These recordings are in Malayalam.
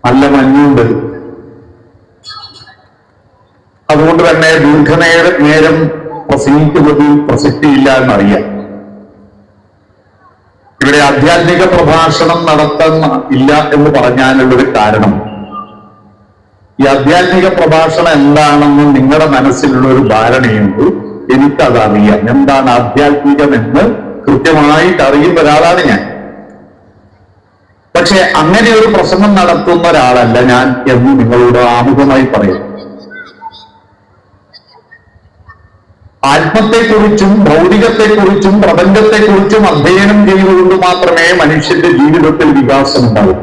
നല്ല മഞ്ഞുണ്ട്. അതുകൊണ്ട് തന്നെ ദീർഘനേരം പ്രസംഗിക്കുന്നതിൽ പ്രസക്തിയില്ല എന്നറിയാം. ഇവിടെ ആധ്യാത്മിക പ്രഭാഷണം നടത്താൻ ഇല്ല എന്ന് പറഞ്ഞാലുള്ളൊരു കാരണം, ഈ ആധ്യാത്മിക പ്രഭാഷണം എന്താണെന്ന് നിങ്ങളുടെ മനസ്സിലുള്ള ഒരു ധാരണയുണ്ട്. എനിക്കതറിയാം. എന്താണ് ആധ്യാത്മികമെന്ന് കൃത്യമായിട്ട് അറിയുന്ന ഒരാളാണ് ഞാൻ. പക്ഷെ അങ്ങനെ ഒരു പ്രസംഗം നടത്തുന്ന ഒരാളല്ല ഞാൻ എന്ന് നിങ്ങളോട് ആമുഖമായി പറയും. ആത്മത്തെക്കുറിച്ചും ഭൗതികത്തെക്കുറിച്ചും പ്രപഞ്ചത്തെക്കുറിച്ചും അധ്യയനം ചെയ്തുകൊണ്ട് മാത്രമേ മനുഷ്യന്റെ ജീവിതത്തിൽ വികാസം ഉണ്ടാവൂ.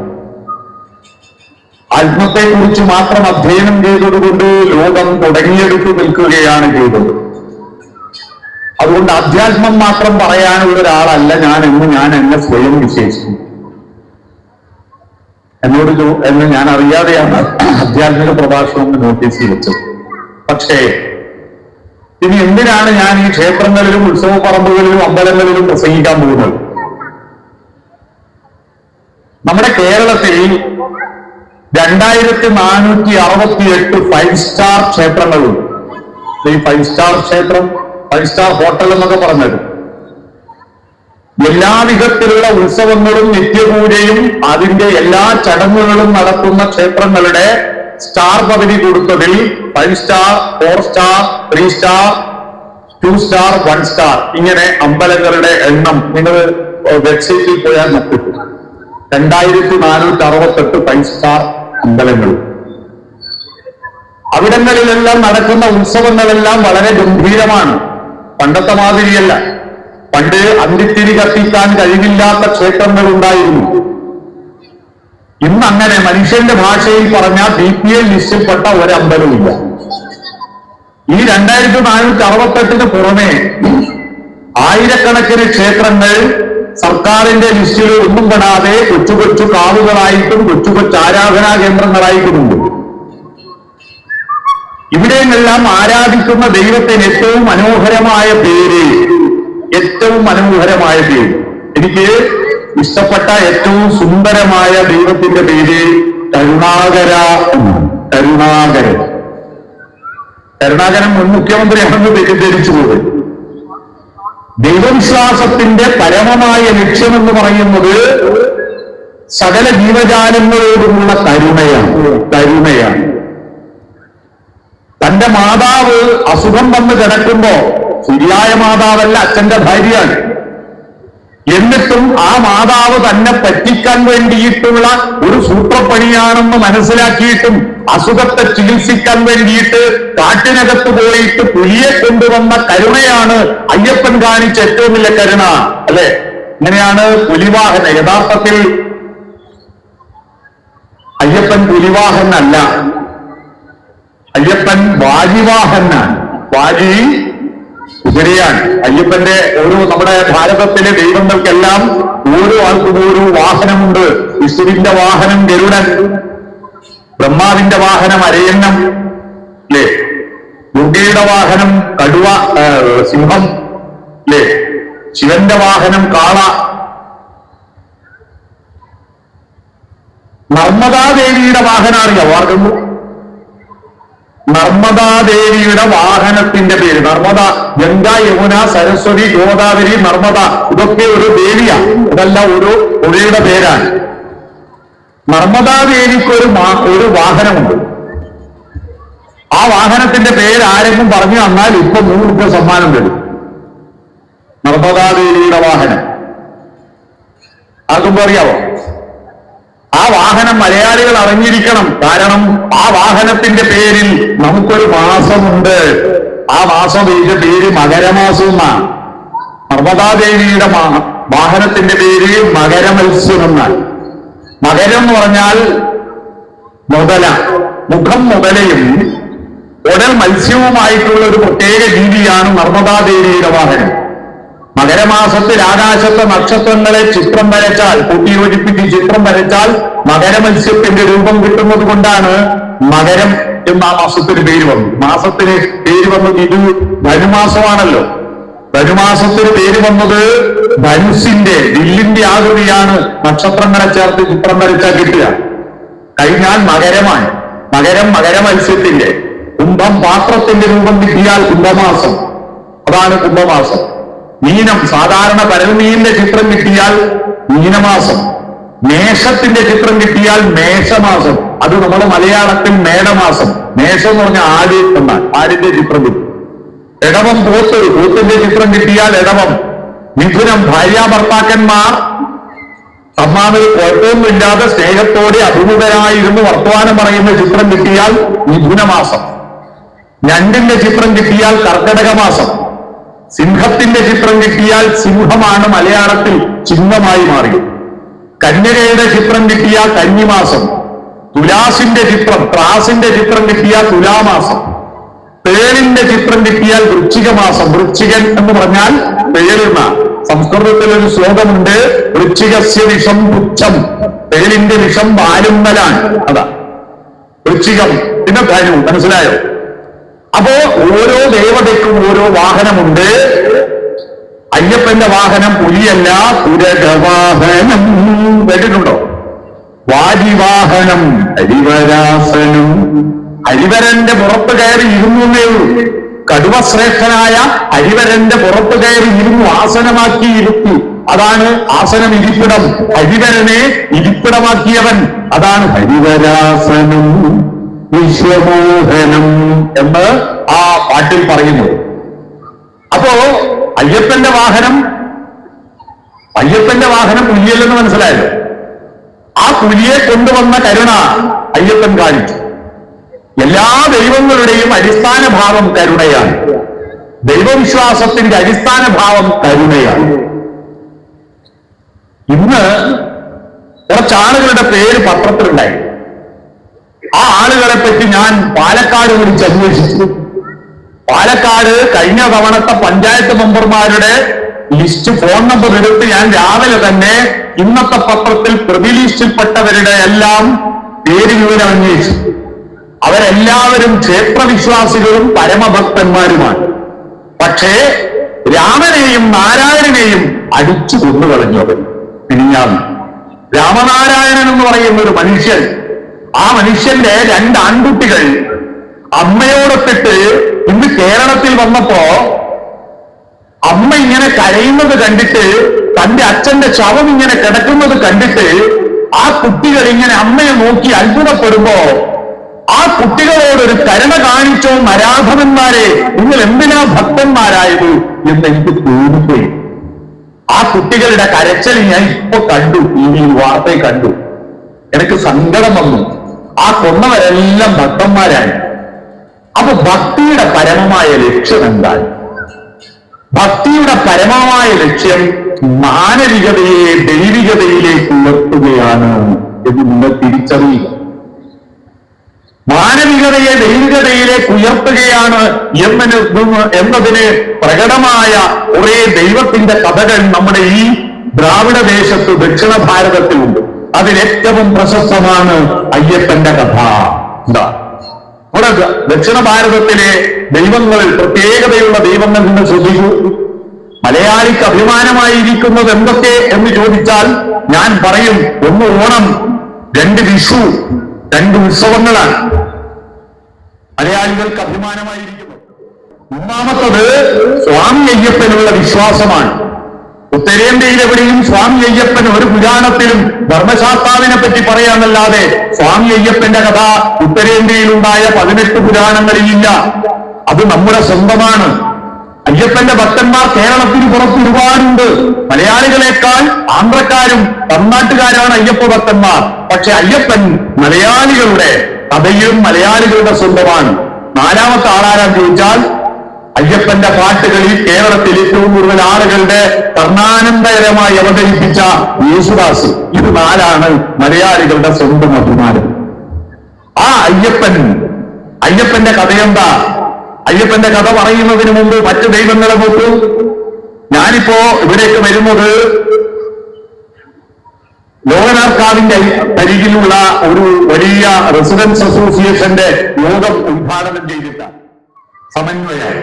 ആത്മത്തെക്കുറിച്ച് മാത്രം അധ്യയനം ചെയ്തതുകൊണ്ട് ലോകം തുടങ്ങിയെടുത്ത് നിൽക്കുകയാണ് ചെയ്തത്. അതുകൊണ്ട് അധ്യാത്മം മാത്രം പറയാനുള്ള ഒരാളല്ല ഞാൻ എന്ന് ഞാൻ എന്നെ സ്വയം വിശേഷിക്കും. എന്ന് ഞാൻ അറിയാതെയാണ് ആധ്യാത്മിക പ്രഭാഷണം എന്ന് നോട്ടീസ് വെച്ചത്. പക്ഷേ ഇനി എന്തിനാണ് ഞാൻ ഈ ക്ഷേത്രങ്ങളിലും ഉത്സവ പറമ്പുകളിലും അമ്പലങ്ങളിലും പ്രസംഗിക്കാൻ പോകുന്നത്? നമ്മുടെ കേരളത്തിൽ 2468 5 സ്റ്റാർ ക്ഷേത്രങ്ങളുണ്ട്. ഈ 5 സ്റ്റാർ ക്ഷേത്രം, 5 സ്റ്റാർ ഹോട്ടൽ എന്നൊക്കെ പറഞ്ഞത് എല്ലാ വിധത്തിലുള്ള ഉത്സവങ്ങളും നിത്യപൂജയും അതിന്റെ എല്ലാ ചടങ്ങുകളും നടത്തുന്ന ക്ഷേത്രങ്ങളുടെ സ്റ്റാർ പദവി കൊടുത്തതിൽ 5 star, 4 star, 3 star, 2 star, 1 star ഇങ്ങനെ അമ്പലങ്ങളുടെ എണ്ണം നിങ്ങൾ വെബ്സൈറ്റിൽ പോയാൽ നോക്കിട്ടു. 2468 5 സ്റ്റാർ അമ്പലങ്ങൾ. അവിടങ്ങളിലെല്ലാം നടക്കുന്ന ഉത്സവങ്ങളെല്ലാം വളരെ ഗംഭീരമാണ്. പണ്ടത്തെ മാതിരിയല്ല. പണ്ട് അന്തിത്തിരി കത്തിക്കാൻ കഴിവില്ലാത്ത ക്ഷേത്രങ്ങൾ ഉണ്ടായിരുന്നു. ഇന്ന് അങ്ങനെ മനുഷ്യന്റെ ഭാഷയിൽ പറഞ്ഞാൽ BPL ലിസ്റ്റിൽപ്പെട്ട ഒരമ്പലമില്ല. ഈ 2468 പുറമെ ആയിരക്കണക്കിന് ക്ഷേത്രങ്ങൾ സർക്കാരിന്റെ ലിസ്റ്റിൽ ഒന്നും പെടാതെ കൊച്ചു കൊച്ചു കാവുകളായിട്ടും കൊച്ചു കൊച്ചു ആരാധനാ കേന്ദ്രങ്ങളായിട്ടുമുണ്ട്. ഇവിടെയെല്ലാം ആരാധിക്കുന്ന ദൈവത്തിന് ഏറ്റവും മനോഹരമായ പേര് എനിക്ക് ഇഷ്ടപ്പെട്ട ഏറ്റവും സുന്ദരമായ ദൈവത്തിന്റെ പേര് കരുണാകര. കരുണാകരൻ മുൻ മുഖ്യമന്ത്രിയാണെന്ന് തെറ്റിദ്ധരിച്ചു പോയി. ദൈവവിശ്വാസത്തിന്റെ പരമമായ ലക്ഷ്യമെന്ന് പറയുന്നത് സകല ജീവജാലങ്ങളോടുമുള്ള കരുണയാണ്. തന്റെ മാതാവ് അസുഖം വന്ന് കിടക്കുമ്പോ ശരിയായ മാതാവല്ല, അച്ഛന്റെ ഭാര്യയാണ്. എന്നിട്ടും ആ മാതാവ് തന്നെ പറ്റിക്കാൻ വേണ്ടിയിട്ടുള്ള ഒരു സൂത്രപ്പണിയാണെന്ന് മനസ്സിലാക്കിയിട്ടും അസുഖത്തെ ചികിത്സിക്കാൻ വേണ്ടിയിട്ട് കാട്ടിനകത്ത് പോയിട്ട് പുലിയെ കൊണ്ടുവന്ന കരുണയാണ് അയ്യപ്പൻ കാണിച്ച ഏറ്റവും വലിയ കരുണ, അല്ലെ? ഇങ്ങനെയാണ് പുലിവാഹന. യഥാർത്ഥത്തിൽ അയ്യപ്പൻ പുലിവാഹനല്ല, അയ്യപ്പൻ വാജിവാഹനാണ്. വാജി കുതിരയാണ്. അയ്യപ്പന്റെ നമ്മുടെ ഭാരതത്തിലെ ദൈവങ്ങൾക്കെല്ലാം ഓരോ ആൾക്കും ഓരോ വാഹനമുണ്ട്. വിഷ്ണുവിന്റെ വാഹനം ഗരുഡൻ, ബ്രഹ്മാവിന്റെ വാഹനം അരയന്നം, അല്ലേ? ദുർഗയുടെ വാഹനം കടുവ, സിംഹം, അല്ലേ? ശിവന്റെ വാഹനം കാള. നർമ്മദാദേവിയുടെ വാഹനം അറിയാം ആർക്കും? നർമ്മദാദേവിയുടെ വാഹനത്തിന്റെ പേര് നർമ്മദ. ഗംഗ, യമുന, സരസ്വതി, ഗോദാവരി, നർമ്മദ ഇതൊക്കെ ഒരു ദേവിയാണ്. ഇതെല്ലാം ഒരു പുഴയുടെ പേരാണ്. നർമ്മദാദേവിക്ക് ഒരു വാഹനമുണ്ട്. ആ വാഹനത്തിന്റെ പേര് ആരെങ്കിലും പറഞ്ഞു തന്നാൽ ഇപ്പൊ 100 രൂപ സമ്മാനം തരും. നർമ്മദാദേവിയുടെ വാഹനം ആർക്കും അറിയാവോ? ആ വാഹനം മലയാളികൾ അറിഞ്ഞിരിക്കണം. കാരണം ആ വാഹനത്തിന്റെ പേരിൽ നമുക്കൊരു മാസമുണ്ട്. ആ മാസത്തിന്റെ പേര് മകരമാസം എന്നാണ്. നർമ്മദാദേവിയുടെ വാഹനത്തിന്റെ പേര് മകരമത്സ്യം എന്നാണ്. മകരം എന്ന് പറഞ്ഞാൽ മുതല, മുഖം മുതലയും ഉടൽ മത്സ്യവുമായിട്ടുള്ള ഒരു പ്രത്യേക ജീവിയാണ് നർമ്മദാദേവിയുടെ വാഹനം. മകരമാസത്തിൽ ആകാശത്തെ നക്ഷത്രങ്ങളെ ചിത്രം വരച്ചാൽ, കൂട്ടിയോജിപ്പിച്ച് ചിത്രം വരച്ചാൽ മകരമത്സ്യത്തിന്റെ രൂപം കിട്ടുന്നത് കൊണ്ടാണ് മകരം എന്ന ആ മാസത്തിന് പേര് വന്നു. മാസത്തിന് പേര് വന്നത് ഇത് ധനുമാസമാണല്ലോ. ധനുമാസത്തിന് പേര് വന്നത് ധനുസിന്റെ വില്ലിന്റെ ആകൃതിയാണ് നക്ഷത്രങ്ങളെ ചേർത്ത് ചിത്രം വരച്ചാൽ കിട്ടുക. കഴിഞ്ഞാൽ മകരമാണ്. മകരമത്സ്യത്തിന്റെ, കുംഭം പാത്രത്തിന്റെ രൂപം കിട്ടിയാൽ കുംഭമാസം, അതാണ് കുംഭമാസം. മീനം സാധാരണ പരൽമീനിന്റെ ചിത്രം കിട്ടിയാൽ മീനമാസം. മേഷത്തിന്റെ ചിത്രം കിട്ടിയാൽ മേഷമാസം, അത് നമ്മുടെ മലയാളത്തിൽ മേടമാസം. മേഷം എന്ന് പറഞ്ഞാൽ ആട് എന്നാണ്, ആടിന്റെ ചിത്രം കിട്ടും. ഇടവം പോത്തിന്റെ ചിത്രം കിട്ടിയാൽ ഇടവം. മിഥുനം ഭാര്യാഭർത്താക്കന്മാർ തമ്മാമിൽ കുഴപ്പമൊന്നുമില്ലാതെ സ്നേഹത്തോടെ അഭിമുഖരായിരുന്നു വർത്തമാനം പറയുന്ന ചിത്രം കിട്ടിയാൽ മിഥുനമാസം. ഞണ്ടിന്റെ ചിത്രം കിട്ടിയാൽ കർക്കടക മാസം. സിംഹത്തിന്റെ ചിത്രം കിട്ടിയാൽ സിംഹമാണ് മലയാളത്തിൽ ചിഹ്നമായി മാറി. കന്യകയുടെ ചിത്രം കിട്ടിയാൽ കന്നിമാസം. തുലാസിന്റെ ചിത്രം, ത്രാസിന്റെ ചിത്രം കിട്ടിയാൽ തുലാമാസം. തേളിന്റെ ചിത്രം കിട്ടിയാൽ വൃശ്ചിക മാസം. വൃശ്ചികൻ എന്ന് പറഞ്ഞാൽ തേളുന്ന. സംസ്കൃതത്തിൽ ഒരു ശ്ലോകമുണ്ട്, വൃശ്ചികസ്യ വിഷം പുച്ഛം, തേളിന്റെ വിഷം വാലുമ്മലാണ്. അതാ വൃശ്ചികം. പിന്നെ ധനു. മനസ്സിലായോ? അപ്പോ ഓരോ ദേവതയ്ക്കും ഓരോ വാഹനമുണ്ട്. അയ്യപ്പന്റെ വാഹനം പുലിയല്ല, പുരകവാഹനം. കേട്ടിട്ടുണ്ടോ? വാജിവാഹനം ഹരിവരാസനം. ഹരിവരന്റെ പുറത്ത് കയറി ഇരുന്നേ ഉള്ളൂ. കടുവശ്രേഷ്ഠനായ ഹരിവരന്റെ പുറത്ത് കയറി ഇരുന്നു, ആസനമാക്കി ഇരുത്തി. അതാണ് ആസനം, ഇരിപ്പിടം. ഹരിവരനെ ഇരിപ്പിടമാക്കിയവൻ, അതാണ് ഹരിവരാസനം വിശ്വമോഹനം എന്ന് ആ പാട്ടിൽ പറയുന്നു. അപ്പോ അയ്യപ്പന്റെ വാഹനം പുലിയല്ലെന്ന് മനസ്സിലായല്ലോ. ആ പുലിയെ കൊണ്ടുവന്ന കരുണ അയ്യപ്പൻ കാണിച്ചു. എല്ലാ ദൈവങ്ങളുടെയും അടിസ്ഥാന ഭാവം കരുണയാണ്. ദൈവവിശ്വാസത്തിന്റെ അടിസ്ഥാന ഭാവം കരുണയാണ്. ഇന്ന് കുറച്ചാളുകളുടെ പേര് പത്രത്തിലുണ്ടായി. ആ ആളുകളെ പറ്റി ഞാൻ പാലക്കാട് വിളിച്ച് അന്വേഷിച്ചു. പാലക്കാട് കഴിഞ്ഞ തവണത്തെ പഞ്ചായത്ത് മെമ്പർമാരുടെ ലിസ്റ്റ്, ഫോൺ നമ്പർ എടുത്ത് ഞാൻ രാവിലെ തന്നെ ഇന്നത്തെ പത്രത്തിൽ പ്രതിലിസ്റ്റിൽപ്പെട്ടവരുടെ എല്ലാം പേര് വിവരം അന്വേഷിച്ചു. അവരെല്ലാവരും ക്ഷേത്രവിശ്വാസികളും പരമഭക്തന്മാരുമാണ്. പക്ഷേ രാമനെയും നാരായണനെയും അടിച്ചു കൊന്നുകളഞ്ഞവർ പിരിഞ്ഞാണ്. രാമനാരായണൻ എന്ന് പറയുന്ന ഒരു മനുഷ്യൻ, ആ മനുഷ്യന്റെ 2 ആൺകുട്ടികൾ അമ്മയോടൊത്തിട്ട് ഇന്ന് കേരളത്തിൽ വന്നപ്പോ അമ്മ ഇങ്ങനെ കരയുന്നത് കണ്ടിട്ട്, തന്റെ അച്ഛന്റെ ശവം ഇങ്ങനെ കിടക്കുന്നത് കണ്ടിട്ട് ആ കുട്ടികൾ ഇങ്ങനെ അമ്മയെ നോക്കി അത്ഭുതപ്പെടുമ്പോ ആ കുട്ടികളോടൊരു കരുണ കാണിച്ചോ നരാധവന്മാരെ, നിങ്ങൾ എന്തിനാ ഭക്തന്മാരായത് എന്ന് എനിക്ക് തോന്നിപ്പോയി. ആ കുട്ടികളുടെ കരച്ചൽ ഞാൻ ഇപ്പൊ കണ്ടു, ടിവിയിൽ വാർത്തയിൽ കണ്ടു. എനിക്ക് സങ്കടം വന്നു. ആ കൊന്നവരെല്ലാം ഭക്തന്മാരാണ്. അപ്പൊ ഭക്തിയുടെ പരമമായ ലക്ഷ്യം എന്താണ്? ഭക്തിയുടെ പരമമായ ലക്ഷ്യം മാനവികതയെ ദൈവികതയിലേക്ക് ഉയർത്തുകയാണ് എന്ന് നിങ്ങൾ തിരിച്ചറിയുക. മാനവികതയെ ദൈവികതയിലേക്ക് ഉയർത്തുകയാണ് എന്നതിന് പ്രകടമായ കുറെ ദൈവത്തിന്റെ കഥകൾ നമ്മുടെ ഈ ദ്രാവിഡ ദേശത്ത് ദക്ഷിണ ഭാരതത്തിലുണ്ട്. അതിലേറ്റവും പ്രശസ്തമാണ് അയ്യപ്പന്റെ കഥ. എന്താ ഇവിടെ ദക്ഷിണ ഭാരതത്തിലെ ദൈവങ്ങളിൽ പ്രത്യേകതയുള്ള ദൈവങ്ങൾ നിങ്ങൾ ശ്രദ്ധിക്കൂ. മലയാളിക്ക് അഭിമാനമായിരിക്കുന്നത് എന്തൊക്കെ എന്ന് ചോദിച്ചാൽ ഞാൻ പറയും, 1 ഓണം, 2 വിഷു, 2 ഉത്സവങ്ങളാണ് മലയാളികൾക്ക് അഭിമാനമായിരിക്കുന്നത്. 3ാമത്തത് സ്വാമി അയ്യപ്പനുള്ള വിശ്വാസമാണ്. ഉത്തരേന്ത്യയിൽ എവിടെയും സ്വാമി അയ്യപ്പൻ ഒരു പുരാണത്തിലും ധർമ്മശാസ്താവിനെ പറ്റി പറയാനല്ലാതെ സ്വാമി അയ്യപ്പന്റെ കഥ ഉത്തരേന്ത്യയിലുണ്ടായ 18 പുരാണങ്ങളിലില്ല. അത് നമ്മുടെ സ്വന്തമാണ്. അയ്യപ്പന്റെ ഭക്തന്മാർ കേരളത്തിന് പുറത്ത് ഒരുപാടുണ്ട്. മലയാളികളെക്കാൾ ആന്ധ്രക്കാരും തമിഴ്നാട്ടുകാരാണ് അയ്യപ്പ ഭക്തന്മാർ. പക്ഷെ അയ്യപ്പൻ മലയാളികളുടെ കഥയും മലയാളികളുടെ സ്വന്തമാണ്. 4ാമത്തെ ആളാരാന്ന് ചോദിച്ചാൽ അയ്യപ്പന്റെ പാട്ടുകളിൽ കേരളത്തിൽ ഏറ്റവും കൂടുതൽ ആളുകളുടെ കർണാനന്ദകരമായി അവതരിപ്പിച്ച യേശുദാസ്. ഇത് 4ആണ് മലയാളികളുടെ സ്വന്തം അഭിമാനം. ആ അയ്യപ്പന്റെ കഥയെന്താ? അയ്യപ്പന്റെ കഥ പറയുന്നതിന് മുമ്പ് മറ്റു ദൈവങ്ങളെ നോക്കൂ. ഞാനിപ്പോ ഇവിടേക്ക് വരുന്നത് ലോകനാർക്കാവിന്റെ അരികിലുള്ള ഒരു വലിയ റെസിഡൻസ് അസോസിയേഷന്റെ യോഗം ഉദ്ഘാടനം ചെയ്തിട്ടാണ്, സമന്വയമായി.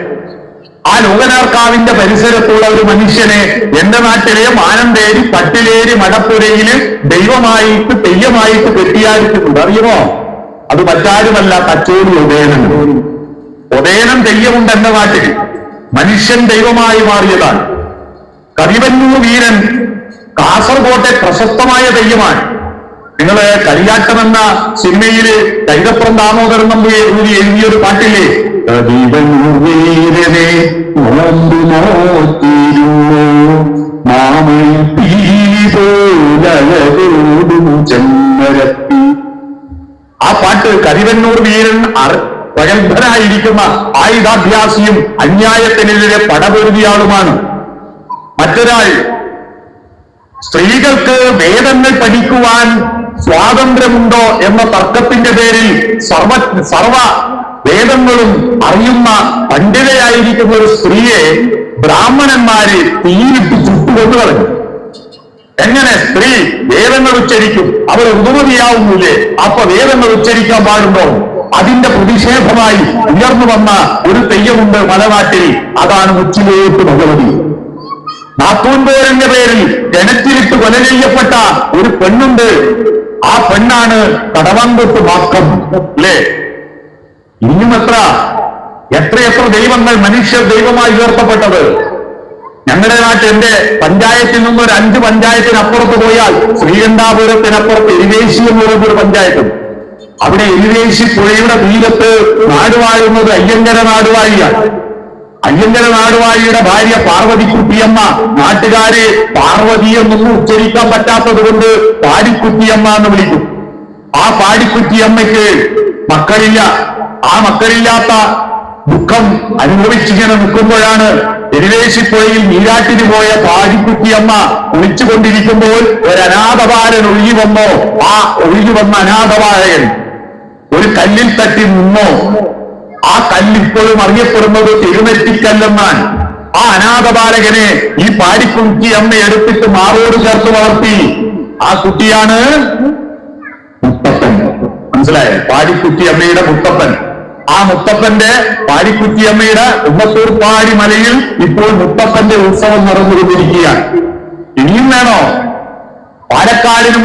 ആ ലോകനാർക്കാവിന്റെ പരിസരത്തുള്ള ഒരു മനുഷ്യനെ എന്റെ നാട്ടിലെ മാനന്തേരി പട്ടിലേരി മടപ്പുരയില് ദൈവമായിട്ട് തെയ്യമായിട്ട് കെട്ടിയായിരിക്കുന്നുണ്ട്. അറിയുമോ? അത് മറ്റാരുമല്ല, കച്ചോടി ഉദയനൻ. ഉദയനം തെയ്യമുണ്ട് എന്റെ നാട്ടിൽ. മനുഷ്യൻ ദൈവമായി മാറിയതാണ്. കരിവന്നൂർ വീരൻ കാസർകോട്ടെ പ്രശസ്തമായ തെയ്യമാണ്. നിങ്ങള് കരിയാട്ടം എന്ന സിനിമയില് കൈതപ്പുറം ദാമോദരൻ നമ്പൂതിരി എഴുതിയൊരു പാട്ടില്ലേ, കരിവന്നൂർ വീരനെ നോമ്പു നോക്കിയിരുന്നു മാമൻ ചെമ്മരത്തി. ആ പാട്ട് കരിവന്നൂർ വീരൻ പ്രഗത്ഭനായിരിക്കുന്ന ആയുധാഭ്യാസിയും അന്യായത്തിനെതിരെ പടപൊരുതിയാളുമാണ്. മറ്റൊരാൾ സ്ത്രീകൾക്ക് വേദങ്ങൾ പഠിക്കുവാൻ സ്വാതന്ത്ര്യമുണ്ടോ എന്ന തർക്കത്തിന്റെ പേരിൽ സർവ വേദങ്ങളും അറിയുന്ന പണ്ഡിതയായിരിക്കുന്ന ഒരു സ്ത്രീയെ ബ്രാഹ്മണന്മാര് തീയിലിട്ട് ചുട്ടുകൊണ്ടു കളഞ്ഞു. എങ്ങനെ സ്ത്രീ വേദങ്ങൾ ഉച്ചരിക്കും? അവർ ഋതുമതിയാവുന്നില്ലേ? അപ്പൊ വേദങ്ങൾ ഉച്ചരിക്കാൻ പാടുണ്ടോ? അതിന്റെ പ്രതിഷേധമായി ഉയർന്നു വന്ന ഒരു തെയ്യമുണ്ട് മലനാട്ടിൽ. അതാണ് മുച്ചിലോട്ട് ഭഗവതി. നാത്തൂൻപോരിന്റെ പേരിൽ കിണറ്റിലിട്ട് കൊല ചെയ്യപ്പെട്ട ഒരു പെണ്ണുണ്ട്. ആ പെണ്ണാണ് കടവങ്കൊട്ട് മാക്കം. അല്ലേ? ഇനിയും എത്രയെത്ര ദൈവങ്ങൾ മനുഷ്യർ ദൈവമായി ഉയർത്തപ്പെട്ടത്. ഞങ്ങളുടെ നാട്ടിൽ എന്റെ പഞ്ചായത്തിൽ നിന്നും ഒരു 5 പഞ്ചായത്തിനപ്പുറത്ത് പോയാൽ ശ്രീകണ്ഠാപുരത്തിനപ്പുറത്ത് എരിവേശി എന്ന് പറയുന്നൊരു പഞ്ചായത്തും. അവിടെ എരിവേശി പുഴയുടെ തീരത്ത് നാടുവാഴുന്നത് അയ്യങ്കര നാടുവാഴിയാണ്. അയ്യങ്കര നാടുവാഴിയുടെ ഭാര്യ പാർവതിക്കുട്ടിയമ്മ. നാട്ടുകാര് പാർവതി എന്നൊന്നും ഉച്ചരിക്കാൻ പറ്റാത്തത് കൊണ്ട് പാടിക്കുട്ടിയമ്മ എന്ന് വിളിക്കും. ആ പാടിക്കുട്ടിയമ്മയ്ക്ക് മക്കളില്ല. ആ മക്കളില്ലാത്ത ദുഃഖം അനുഭവിച്ചിങ്ങനെ നിൽക്കുമ്പോഴാണ് എരിവേശിപ്പുഴയിൽ നീരാട്ടിന് പോയ പാടിക്കുട്ടിയമ്മ കുളിച്ചുകൊണ്ടിരിക്കുമ്പോൾ ഒരു അനാഥബാലൻ ഒഴുകി വന്നോ. ആ ഒഴുകി വന്ന അനാഥബാലകൻ ഒരു കല്ലിൽ തട്ടി നിന്നോ. ആ കല്ലിപ്പോഴും അറിയപ്പെടുന്നത് തിരുനെറ്റിക്കല്ലെന്നാണ്. ആ അനാഥബാലകനെ ഈ പാടിക്കുട്ടിയമ്മ എടുത്തിട്ട് മാറോട് ചേർത്ത് വളർത്തി. ആ കുട്ടിയാണ് മുത്തപ്പൻ. മനസ്സിലായോ? പാടിക്കുട്ടിയമ്മയുടെ മുത്തപ്പൻ. ആ മുത്തപ്പന്റെ പാടിക്കുട്ടിയമ്മയുടെ ഉമ്മത്തൂർപ്പാടി മലയിൽ ഇപ്പോൾ മുത്തപ്പന്റെ ഉത്സവം നടന്നുകൊണ്ടിരിക്കുകയാണ്. ഇനിയും വേണോ? പാലക്കാടിനും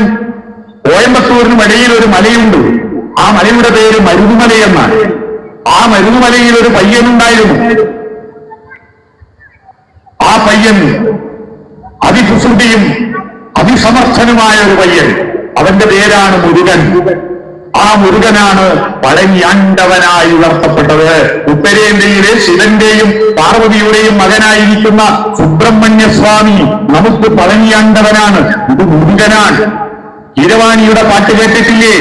കോയമ്പത്തൂരിനും ഇടയിൽ ഒരു മലയുണ്ട്. ആ മലയുടെ പേര് മരുതുമലയെന്നാണ്. ആ മരുതുമലയിൽ ഒരു പയ്യനുണ്ടായിരുന്നു. ആ പയ്യൻ അതികുസൃതിയും അതിസമർത്ഥനുമായ ഒരു പയ്യൻ. അവന്റെ പേരാണ് മുരുകൻ. ആ മുരുകനാണ് പഴഞ്ഞാണ്ടവനായി ഉയർത്തപ്പെട്ടത്. ഉത്തരേന്ത്യയിലെ ശിവന്റെയും പാർവതിയുടെയും മകനായിരിക്കുന്ന സുബ്രഹ്മണ്യസ്വാമി നമുക്ക് പഴഞ്ഞാണ്ടവനാണ്. ഇത് മുരുകനാണ്. കീരവാണിയുടെ പാട്ട് കേട്ടിട്ടില്ലേ?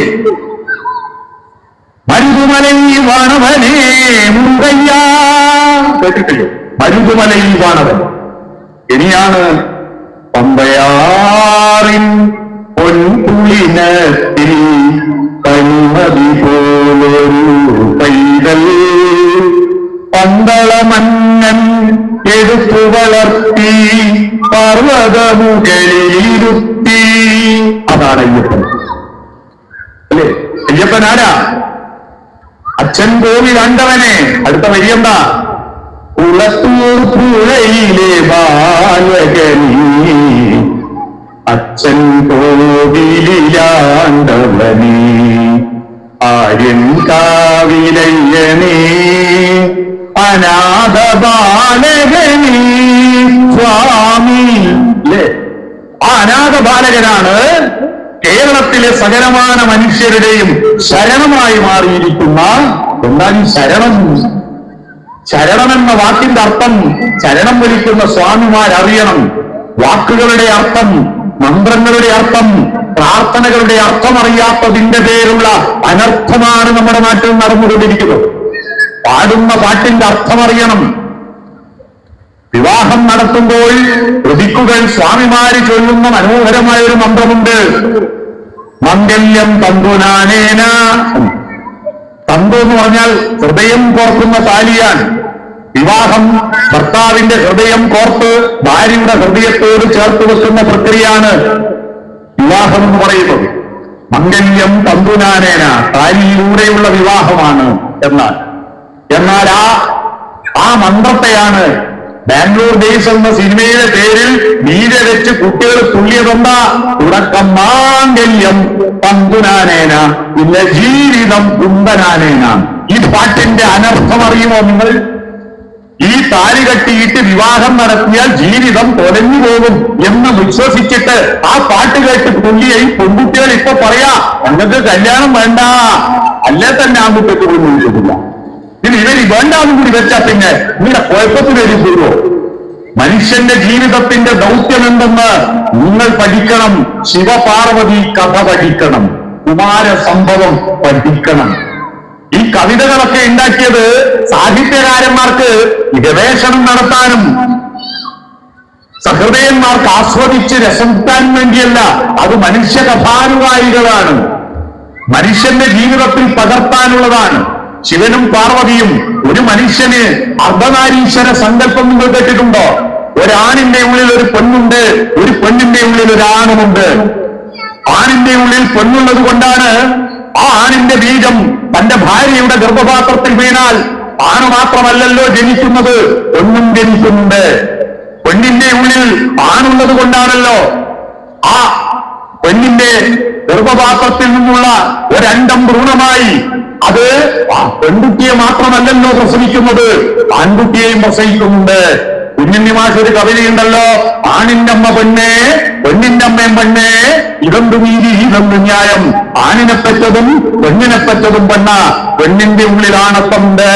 മരുതുമലയിൽ വാണവനേ മുരുകയ്യ. കേട്ടിട്ടില്ലേ? മരുതുമലയിൽ വാണവൻ. ഇനിയാണ് പമ്പയാറിൻ പൊൻകുളിനത്തിൽ കൈമതി പോലൊരു പൈതൽ പന്തളമന്നൻ എടുത്തു വളർത്തി പർവ്വതമുകളിലിരുത്തി. അതാണ് അയ്യപ്പൻ. അല്ലേ? അയ്യപ്പൻ ആരാ? അച്ഛൻ കോവിലാണ്ടവനെ. അടുത്ത വരിയെന്താ? കുളത്തൂർ പുഴയിലെ ബാലകനീ അച്ഛൻ കോവിലാണ്ടവനീ ആര്യൻ കാവിലയ്യനീ അനാഥ ബാലകനീ സ്വാമി. അല്ലേ? ആ അനാഥ ബാലകനാണ് കേരളത്തിലെ സകലമാന മനുഷ്യരുടെയും ശരണമായി മാറിയിരിക്കുന്ന. എന്നാൽ ഈ ശരണം എന്ന വാക്കിന്റെ അർത്ഥം ശരണം വിളിക്കുന്ന സ്വാമിമാരറിയണം. വാക്കുകളുടെ അർത്ഥം, മന്ത്രങ്ങളുടെ അർത്ഥം, പ്രാർത്ഥനകളുടെ അർത്ഥം അറിയാത്തതിന്റെ പേരുള്ള അനർത്ഥമാണ് നമ്മുടെ നാട്ടിൽ നടന്നുകൊണ്ടിരിക്കുന്നത്. പാടുന്ന പാട്ടിന്റെ അർത്ഥം അറിയണം. വിവാഹം നടത്തുമ്പോൾ ഋതിക്കുകൾ സ്വാമിമാര് ചൊല്ലുന്ന മനോഹരമായ ഒരു മന്ത്രമുണ്ട്. മംഗല്യം തന്തുനാനേന. തന്തു എന്ന് പറഞ്ഞാൽ ഹൃദയം കോർക്കുന്ന താലിയാണ്. വിവാഹം ഭർത്താവിന്റെ ഹൃദയം കോർത്ത് ഭാര്യയുടെ ഹൃദയത്തോട് ചേർത്ത് വെക്കുന്ന പ്രക്രിയയാണ് വിവാഹം എന്ന് പറയുന്നത്. മംഗല്യം തന്തുനാനേന, താലിയിലൂടെയുള്ള വിവാഹമാണ്. എന്നാൽ ആ മന്ത്രത്തെയാണ് ബാംഗ്ലൂർ ഡേയ്സ് എന്ന സിനിമയുടെ പേരിൽ നീരെ വെച്ച് കുട്ടികൾ തുള്ളിയതെന്താ? തുടക്കം മാംഗല്യം പന്തുനാനേന, ഇല്ല ജീവിതം കുന്തനാനേന. ഈ പാട്ടിന്റെ അനർത്ഥം അറിയുമോ നിങ്ങൾ? ഈ താലി കെട്ടിയിട്ട് വിവാഹം നടത്തിയാൽ ജീവിതം തൊലഞ്ഞു പോകും എന്ന് വിശ്വസിച്ചിട്ട് ആ പാട്ട് കേട്ട് തുള്ളിയ ഈ പെൺകുട്ടികൾ ഇപ്പൊ പറയാ ഞങ്ങൾക്ക് കല്യാണം വേണ്ട, അല്ലേ തന്നെ ആൺകുട്ടിക്ക് പോലും വിളിച്ചിട്ടില്ല. ഇത് ഇവര് വേണ്ടാന്നും കൂടി വെച്ചാ പിന്നെ നിങ്ങളുടെ കുഴപ്പത്തിലേക്ക് പോരോ? മനുഷ്യന്റെ ജീവിതത്തിന്റെ ദൗത്യം എന്തെന്ന് നിങ്ങൾ പഠിക്കണം. ശിവപാർവതി കഥ പഠിക്കണം, കുമാരസംഭവം പഠിക്കണം. ഈ കവിതകളൊക്കെ ഉണ്ടാക്കിയത് സാഹിത്യകാരന്മാർക്ക് ഗവേഷണം നടത്താനും സഹൃദയന്മാർക്ക് ആസ്വദിച്ച് രസിക്കാൻ വേണ്ടിയല്ല. അത് മനുഷ്യ കഥാനുകാരികളാണ്, മനുഷ്യന്റെ ജീവിതത്തിൽ പകർത്താനുള്ളതാണ്. ശിവനും പാർവതിയും ഒരു മനുഷ്യന് അർദ്ധനാരീശ്വര സങ്കല്പം നിങ്ങൾ കേട്ടിട്ടുണ്ടോ? ഒരാണിന്റെ ഉള്ളിൽ ഒരു പെണ്ണുണ്ട്, ഒരു പെണ്ണിന്റെ ഉള്ളിൽ ഒരാണുമുണ്ട്. ആണിന്റെ ഉള്ളിൽ പെണ്ണുള്ളത് കൊണ്ടാണ് ആ ആണിന്റെ ബീജം തന്റെ ഭാര്യയുടെ ഗർഭപാത്രത്തിൽ വീണാൽ ആണ് മാത്രമല്ലല്ലോ ജനിക്കുന്നത്, പെണ്ണും ജനിക്കുന്നുണ്ട്. പെണ്ണിന്റെ ഉള്ളിൽ ആണുള്ളത് കൊണ്ടാണല്ലോ ആ പെണ്ണിന്റെ ഗർഭപാത്രത്തിൽ നിന്നുള്ള ഒരണ്ടം ഭ്രൂണമായി അത് ആ പെൺകുട്ടിയെ മാത്രമല്ലല്ലോ പ്രസവിക്കുന്നത്, ആൺകുട്ടിയെയും പ്രസവിക്കുന്നുണ്ട്. കുഞ്ഞുണ്ണി മാഷ് ഒരു കവിതയുണ്ടല്ലോ, ആണിന്റെ അമ്മ പെണ്ണേ, പെണ്ണിന്റെ അമ്മയും പെണ്ണേ, ഇതെന്തു നീതി ഇതെന്തു ന്യായം, ആണിനെ പറ്റതും പെണ്ണിനെ പറ്റതും പെണ്ണ, പെണ്ണിന്റെ ഉള്ളിൽ ആണത്വമുണ്ട്,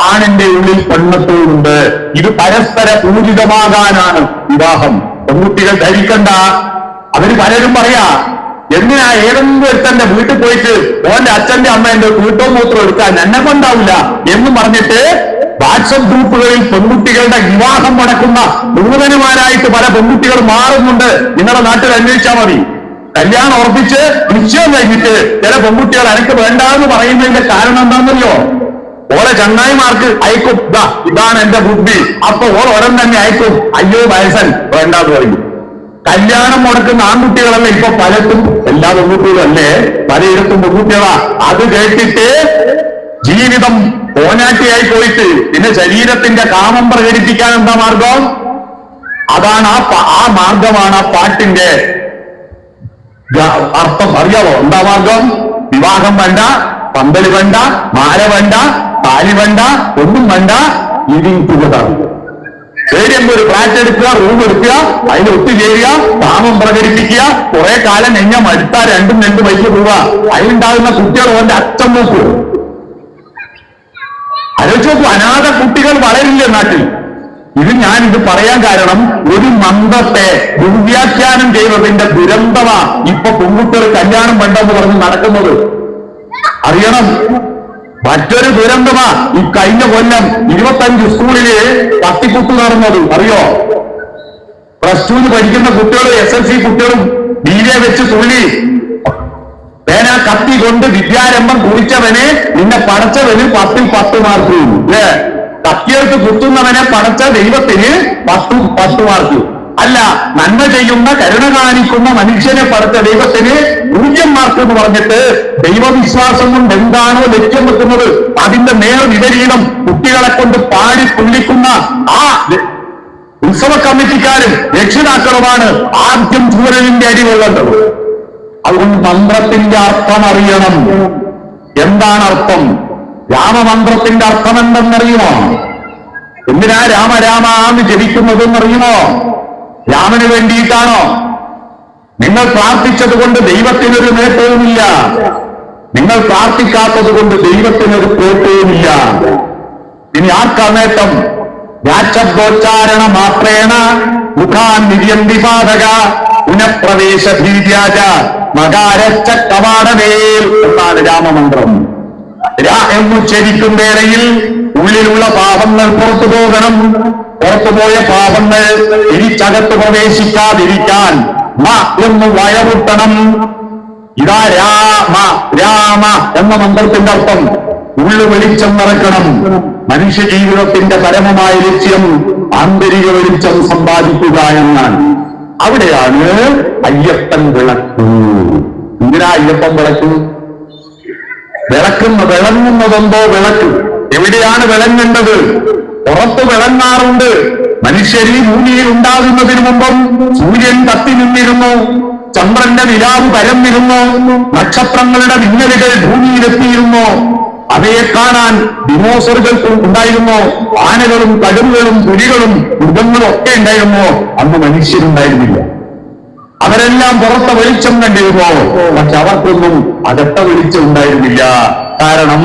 ആണിന്റെ ഉള്ളിൽ പെണ്ണത്വമുണ്ട്. ഇത് പരസ്പര പൂരിതമാകാനാണ് വിവാഹം. പെൺകുട്ടികൾ ധരിക്കണ്ട. അവര് പലരും പറയാ എന്തിനാ ഏതെങ്കിലും ഒരുത്തന്റെ വീട്ടിൽ പോയിട്ട് ഓന്റെ അച്ഛന്റെ അമ്മേന്റെ കൂട്ടവും മൂത്രം എടുക്കാൻ എന്നെ കൊണ്ടാവില്ല എന്ന് പറഞ്ഞിട്ട് വാട്സപ്പ് ഗ്രൂപ്പുകളിൽ പെൺകുട്ടികളുടെ വിവാഹം നടക്കുന്ന നൂതനമാരായിട്ട് പല പെൺകുട്ടികൾ മാറുന്നുണ്ട്. നിങ്ങളുടെ നാട്ടിൽ അന്വേഷിച്ചാൽ മതി. കല്യാണം ഉറപ്പിച്ച് നിശ്ചയം കഴിഞ്ഞിട്ട് ചില പെൺകുട്ടികൾ എനിക്ക് വേണ്ടാന്ന് പറയുന്നതിന്റെ കാരണം എന്താണെന്നല്ലോ, ഓരോ ചങ്ങായിമാർക്ക് അയക്കും, ഇതാണ് എന്റെ ബുദ്ധി. അപ്പൊ ഓരോ തന്നെ അയക്കും, അയ്യോ വയസ്സൻ വേണ്ടാന്ന് പറയും. കല്യാണം മുടക്കുന്ന ആൺകുട്ടികളല്ല ഇപ്പൊ പലത്തും, എല്ലാ പെൺകുട്ടികളും അല്ലേ, പലയിടത്തും പെൺകുട്ടികളാ. അത് കേട്ടിട്ട് ജീവിതം പോനാട്ടിയായി പോയിട്ട് പിന്നെ ശരീരത്തിന്റെ കാമം പ്രകടിപ്പിക്കാൻ എന്താ മാർഗം? അതാണ് ആ മാർഗമാണ് ആ പാട്ടിന്റെ അർത്ഥം. അറിയാവോ എന്താ മാർഗം? വിവാഹം വേണ്ട, പന്തല് വേണ്ട, മാല വേണ്ട, താലി വേണ്ട, ഒന്നും വേണ്ട, ലിവിങ് ടുഗദർ. ശരിയെങ്കിൽ ഒരു ഫ്ലാറ്റ് എടുക്കുക, റൂം എടുക്കുക, അതിൽ ഒത്തുചേരുക, കാമം പ്രകടിപ്പിക്കുക, കുറെ കാലം കഴിഞ്ഞാൽ മടുത്താ രണ്ടും വൈകി പോവുക. അതിലുണ്ടാകുന്ന കുട്ടികൾ ഓന്റെ അച്ഛൻ നോക്കൂ. ആലോചിച്ച് നോക്കൂ, അനാഥ കുട്ടികൾ വളരില്ല നാട്ടിൽ. ഇത് പറയാൻ കാരണം ഒരു മന്ത്രത്തെ ദുർവ്യാഖ്യാനം ചെയ്തതിന്റെ ദുരന്തമാ ഇപ്പൊ പെൺകുട്ടികൾ കല്യാണം വേണ്ടെന്ന് പറഞ്ഞ് നടക്കുന്നത്. അറിയണം. മറ്റൊരു ദുരന്തമാ ഈ കഴിഞ്ഞ കൊല്ലം 25 സ്കൂളില് തട്ടിക്കുത്ത് നടന്നത്. അറിയോ? +2 പഠിക്കുന്ന കുട്ടികളും SLC കുട്ടികളും ബീരെ വെച്ച് തുള്ളി പേന കത്തി കൊണ്ട് വിദ്യാരംഭം കുറിച്ചവനെ നിന്നെ പടച്ചവന് 10ൽ 10 മാർക്ക് അല്ലേ? കത്തിയെടുത്ത് കുത്തുന്നവനെ പടച്ച ദൈവത്തിന് 10 മാർക്ക്. അല്ല, നന്മ ചെയ്യുന്ന കരുണ കാണിക്കുന്ന മനുഷ്യനെ പടച്ച ദൈവത്തിന് 0 മാർക്ക് എന്ന് പറഞ്ഞിട്ട് ദൈവവിശ്വാസം കൊണ്ട് എന്താണോ ലക്ഷ്യം വെക്കുന്നത് അതിന്റെ നേർ വിപരീതം കുട്ടികളെ കൊണ്ട് പാടി തുള്ളിക്കുന്ന ആ ഉത്സവ കമ്മിറ്റിക്കാരും രക്ഷിതാക്കളുമാണ് ആദ്യം സൂര്യന്റെ അടി കൊള്ളേണ്ടത്. അതുകൊണ്ട് മന്ത്രത്തിന്റെ അർത്ഥം അറിയണം. എന്താണ് അർത്ഥം? രാമമന്ത്രത്തിന്റെ അർത്ഥം എന്തെന്നറിയുമോ? എന്തിനാ രാമ രാമ എന്ന് ജപിക്കുന്നതെന്നറിയുമോ? രാമന് വേണ്ടിയിട്ടാണോ? നിങ്ങൾ പ്രാർത്ഥിച്ചത് കൊണ്ട് ദൈവത്തിനൊരു നേട്ടവുമില്ല, നിങ്ങൾ പ്രാർത്ഥിക്കാത്തത് കൊണ്ട് ദൈവത്തിനൊരു കോട്ടവുമില്ല. ഇനി ആർക്കാ നേട്ടം? രാക്ഷബ്ദോച്ചാരണ മാത്രേണ മുഖാൻ നിര്യന്തിപാതക പുനഃപ്രവേശ ഭീര്യാജ മകാരച്ച കവാടമേൽ എന്നാണ് രാമമന്ത്രം. എന്നുച്ചരിക്കും വേളയിൽ ഉള്ളിലുള്ള പാപങ്ങൾ പുറത്തു പോകണം. പുറത്തുപോയ പാപങ്ങൾ തിരിച്ചകത്ത് പ്രവേശിക്കാതിരിക്കാൻ എന്ന് വയറുട്ടണം. ഇതാ രാമ രാമ എന്ന മന്ത്രത്തിന്റെ അർത്ഥം. ഉള്ളു വെളിച്ചം നിറക്കണം. മനുഷ്യ ജീവിതത്തിന്റെ പരമമായ ലക്ഷ്യം ആന്തരിക വെളിച്ചം സമ്പാദിക്കുക എന്നാണ്. അവിടെയാണ് അയ്യപ്പൻ വിളക്ക്. എന്തിനാ അയ്യപ്പൻ വിളക്ക്? വിളങ്ങുന്നതെന്തോ വിളക്ക്. എവിടെയാണ് വിളങ്ങേണ്ടത്? പുറത്തു വിളങ്ങാറുണ്ട്. മനുഷ്യർ ഈ ഭൂമിയിൽ ഉണ്ടാകുന്നതിന് മുമ്പും സൂര്യൻ കത്തി നിന്നിരുന്നു, ചന്ദ്രന്റെ നിലാവ് പരന്നിരുന്നു, നക്ഷത്രങ്ങളുടെ മിന്നലുകൾ ഭൂമിയിലെത്തിയിരുന്നു. അവയെ കാണാൻ ദിനോസറുകൾക്ക് ഉണ്ടായിരുന്നു. ആനകളും കടുവകളും പുലികളും മൃഗങ്ങളും ഒക്കെ ഉണ്ടായിരുന്നു. അന്ന് മനുഷ്യരുണ്ടായിരുന്നില്ല. അവരെല്ലാം പുറത്തെ വെളിച്ചം കണ്ടിരുന്നു. പക്ഷെ അവർക്കൊന്നും അകത്ത വെളിച്ചം ഉണ്ടായിരുന്നില്ല. കാരണം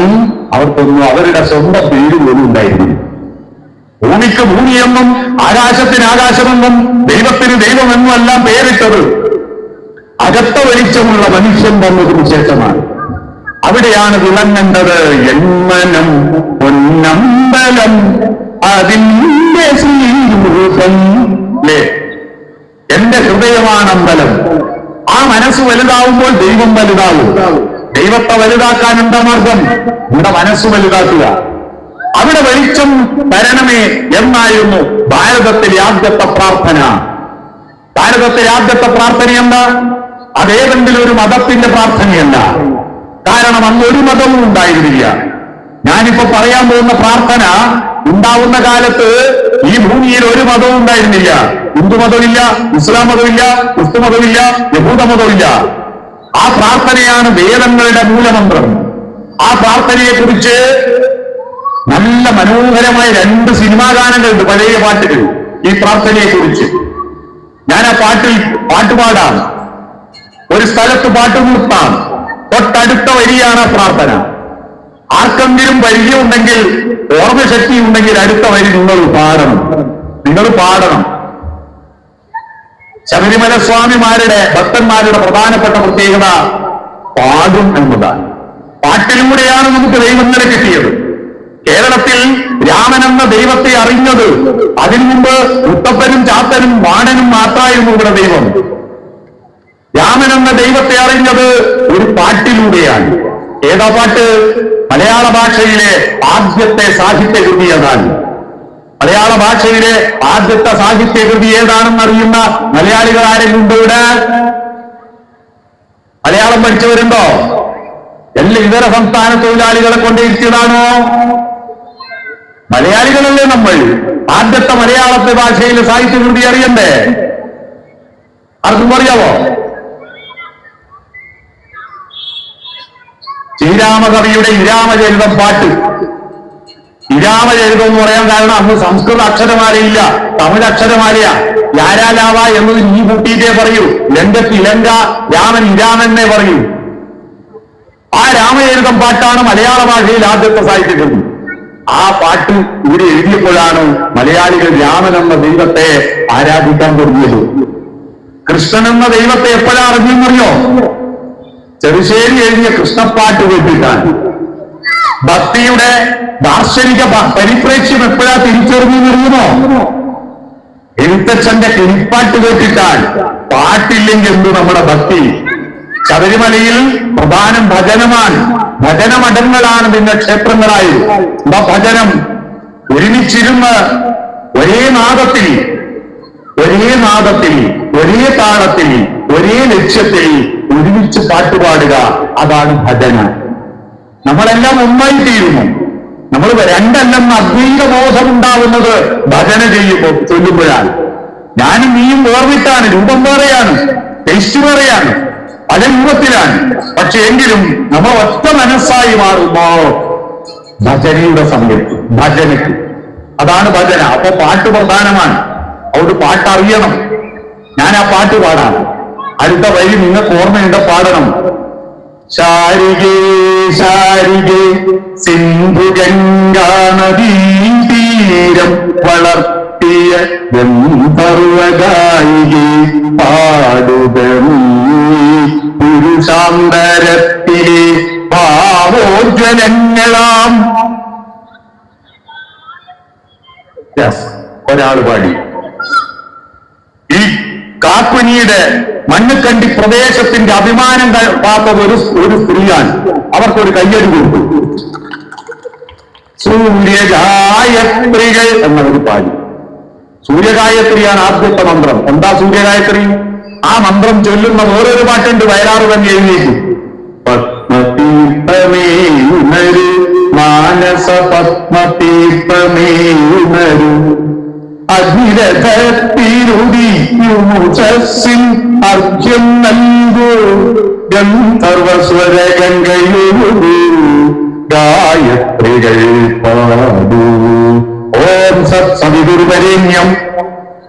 അവർക്കൊന്നും അവരുടെ സ്വന്തം പേര് പോലും ഉണ്ടായിരുന്നില്ല. ഭൂമിക്ക് ഭൂമിയെന്നും ആകാശത്തിന് ആകാശമെന്നും ദൈവത്തിന് ദൈവമെന്നും എല്ലാം പേരിട്ടത് അകത്ത വെളിച്ചമുള്ള മനുഷ്യൻ വന്നതിനു ശേഷമാണ്. അവിടെയാണ് വിളങ്ങേണ്ടത്. എന്മനം പൊന്നമ്പലം അതിന്റെ ശ്രീരൂപം. അല്ലേ? എന്റെ ഹൃദയമാണ് അമ്പലം. ആ മനസ്സ് വലുതാവുമ്പോൾ ദൈവം വലുതാവും. ദൈവത്തെ വലുതാക്കാൻ എന്താ മാർഗം? നമ്മുടെ മനസ്സ് വലുതാക്കുക. അവിടെ വെളിച്ചം തരണമേ എന്നായിരുന്നു ഭാരതത്തിലെ ആദ്യത്തെ പ്രാർത്ഥന. ഭാരതത്തിലെ ആദ്യത്തെ പ്രാർത്ഥന എന്താ? അതേതെങ്കിലും ഒരു മതത്തിന്റെ പ്രാർത്ഥനയല്ല. കാരണം അന്ന് ഒരു മതവും ഉണ്ടായിരുന്നില്ല. ഞാനിപ്പോ പറയാൻ പോകുന്ന പ്രാർത്ഥന ഉണ്ടാവുന്ന കാലത്ത് ഈ ഭൂമിയിൽ ഒരു മതവും ഉണ്ടായിരുന്നില്ല. ഹിന്ദു മതമില്ല, ഇസ്ലാം മതമില്ല, ക്രിസ്തു മതമില്ല, യഹൂദ മതമില്ല. ആ പ്രാർത്ഥനയാണ് വേദങ്ങളുടെ മൂലമന്ത്രം. ആ പ്രാർത്ഥനയെ കുറിച്ച് നല്ല മനോഹരമായ 2 സിനിമാ ഗാനങ്ങളുണ്ട്, പഴയ പാട്ടുകൾ ഈ പ്രാർത്ഥനയെ കുറിച്ച്. ഞാൻ ആ പാട്ടുപാടാം. ഒരു സ്ഥലത്ത് പാട്ട് നിർത്താം. തൊട്ടടുത്ത വരിയാണ് പ്രാർത്ഥന. ആർക്കെങ്കിലും പരിചയമുണ്ടെങ്കിൽ, ഓർമ്മശക്തി ഉണ്ടെങ്കിൽ അടുത്ത വരി നിങ്ങൾ പാടണം. ശബരിമല സ്വാമിമാരുടെ ഭക്തന്മാരുടെ പ്രധാനപ്പെട്ട പ്രത്യേകത പാടും എന്നതാണ്. പാട്ടിലൂടെയാണ് നമുക്ക് ദൈവങ്ങളെ കിട്ടിയത്. കേരളത്തിൽ രാമനെന്ന ദൈവത്തെ അറിഞ്ഞത് അതിനു മുമ്പ് മുത്തപ്പനും ചാത്തനും വാണനും മാത്രമായിരുന്നു ഇവിടെ ദൈവം. രാമനെന്ന ദൈവത്തെ അറിഞ്ഞത് ഒരു പാട്ടിലൂടെയാണ്. ഏതാ പാട്ട്? മലയാള ഭാഷയിലെ ആദ്യത്തെ സാഹിത്യകൃതി ഏതാണ്? മലയാള ഭാഷയിലെ ആദ്യത്തെ സാഹിത്യകൃതി ഏതാണെന്ന് അറിയുന്ന മലയാളികൾ ആരെങ്കിലും ഉണ്ടോ ഇവിടെ? മലയാളം പഠിച്ചവരുണ്ടോ? എല്ലാ ഇതര സംസ്ഥാന തൊഴിലാളികളെ കൊണ്ടിരുത്തിയതാണോ? മലയാളികളല്ലേ നമ്മൾ. ആദ്യത്തെ മലയാളത്തെ ഭാഷയിലെ സാഹിത്യകൃതി അറിയണ്ടേ? ആർക്കും അറിയാവോ? ശ്രീരാമകവിയുടെ ഇരാമചരിതം പാട്ട്. ഇരാമചരിതം എന്ന് പറയാൻ കാരണം അന്ന് സംസ്കൃത അക്ഷരമാലയില്ല, തമിഴ് അക്ഷരമാലയാ. യാരാലാവ എന്നത് നീ കൂട്ടിയിട്ടേ പറയൂ. ലങ്കത്ത് ഇലങ്ക, രാമൻ ഇരാമനെ പറയൂ. ആ രാമചരിതം പാട്ടാണ് മലയാള ഭാഷയിൽ ആദ്യത്തെ സാഹിത്യകൃതി. ആ പാട്ട് ഇവിടെ എഴുതിയപ്പോഴാണ് മലയാളികൾ രാമൻ എന്ന ദൈവത്തെ ആരാധിക്കാൻ തുടങ്ങിയത്. കൃഷ്ണൻ എന്ന ദൈവത്തെ എപ്പോഴാ അറിഞ്ഞെന്നറിയോ? ചെറുശ്ശേരി എഴുതിയ കൃഷ്ണപ്പാട്ട് കേട്ടിട്ടാണ്. ഭക്തിയുടെ ദാർശനിക പരിപ്രേക്ഷ്യം എപ്പോഴാ തിരിച്ചറിഞ്ഞെന്നറിയുമോ? എഴുത്തച്ഛന്റെ കിളിപ്പാട്ട് കേട്ടിട്ടാണ്. പാട്ടില്ലെങ്കിൽ എന്ത് നമ്മുടെ ഭക്തി? ശബരിമലയിൽ പ്രധാനം ഭജനമാണ്. ഭജനമഠങ്ങളാണ് പിന്നെ ക്ഷേത്രങ്ങളായി. ഭജനം ഒരുമിച്ചിരുന്ന് ഒരേ നാദത്തിൽ, ഒരേ താളത്തിൽ, ഒരേ ലക്ഷ്യത്തിൽ ഒരുമിച്ച് പാട്ടുപാടുക, അതാണ് ഭജന. നമ്മളെല്ലാം ഒന്നായി തീരുന്നു. നമ്മൾ രണ്ടെല്ലാം അദ്വൈത ബോധം ഉണ്ടാവുന്നത് ഭജന ചൊല്ലുമ്പോഴാണ്. ഞാനും നീയും വേർവിട്ടാണ്, രൂപം വേറെയാണ്, ടേസ്റ്റ് വേറെയാണ്, പല രൂപത്തിലാണ്. പക്ഷെ എങ്കിലും നമ്മൾ ഒറ്റ മനസ്സായി മാറുമ്പോ ഭജനയുടെ സമയത്ത്, ഭജനയ്ക്ക് അതാണ് ഭജന. അപ്പൊ പാട്ട് പ്രധാനമാണ്. അതുകൊണ്ട് പാട്ട് അറിയണം. ഞാൻ ആ പാട്ട് പാടാം. അടുത്ത വരി നിങ്ങൾക്ക് ഓർമ്മയുണ്ട്, പാടണം. ശാരികേ ശാരികേ സിന്ധു ഗംഗാ നദീ തീരം വളർത്തിയ ഗന്ധർവഗായികേ പാടുക നീ പുരുഷാന്തരത്തിലെ ഭാവോജ്വലങ്ങളാം. ഒരാൾ പാടി. ഈ കാക്കുനിയുടെ മണ്ണുകണ്ടി പ്രദേശത്തിന്റെ അഭിമാനം കാത്തത് ഒരു സ്ത്രീയാണ്. അവർക്കൊരു കയ്യടി കൊടുത്തു. സൂര്യഗായത്രികൾ എന്നവർ പാടി. സൂര്യഗായത്രിയാണ് ആദ്യത്തെ മന്ത്രം. എന്താ സൂര്യഗായത്രി? ആ മന്ത്രം ചൊല്ലുന്ന ഓരോരു പാട്ടുണ്ട്. വയലാറ് തന്നെ എഴുതിയേക്കും. പത്മതീർത്ഥമേ ഉണരു മാനസ പത്മതീർത്ഥമേ ഉണരു ദേഹത്തിരുതിയുമുസിൻ അർഘ്യം നൽകൂ ഗന്ധർവസ്വര ഗംഗയൊഴുകൂ ഗായത്രികൾ പാടൂ. ഓം സത്സവിതുർവരേണ്യം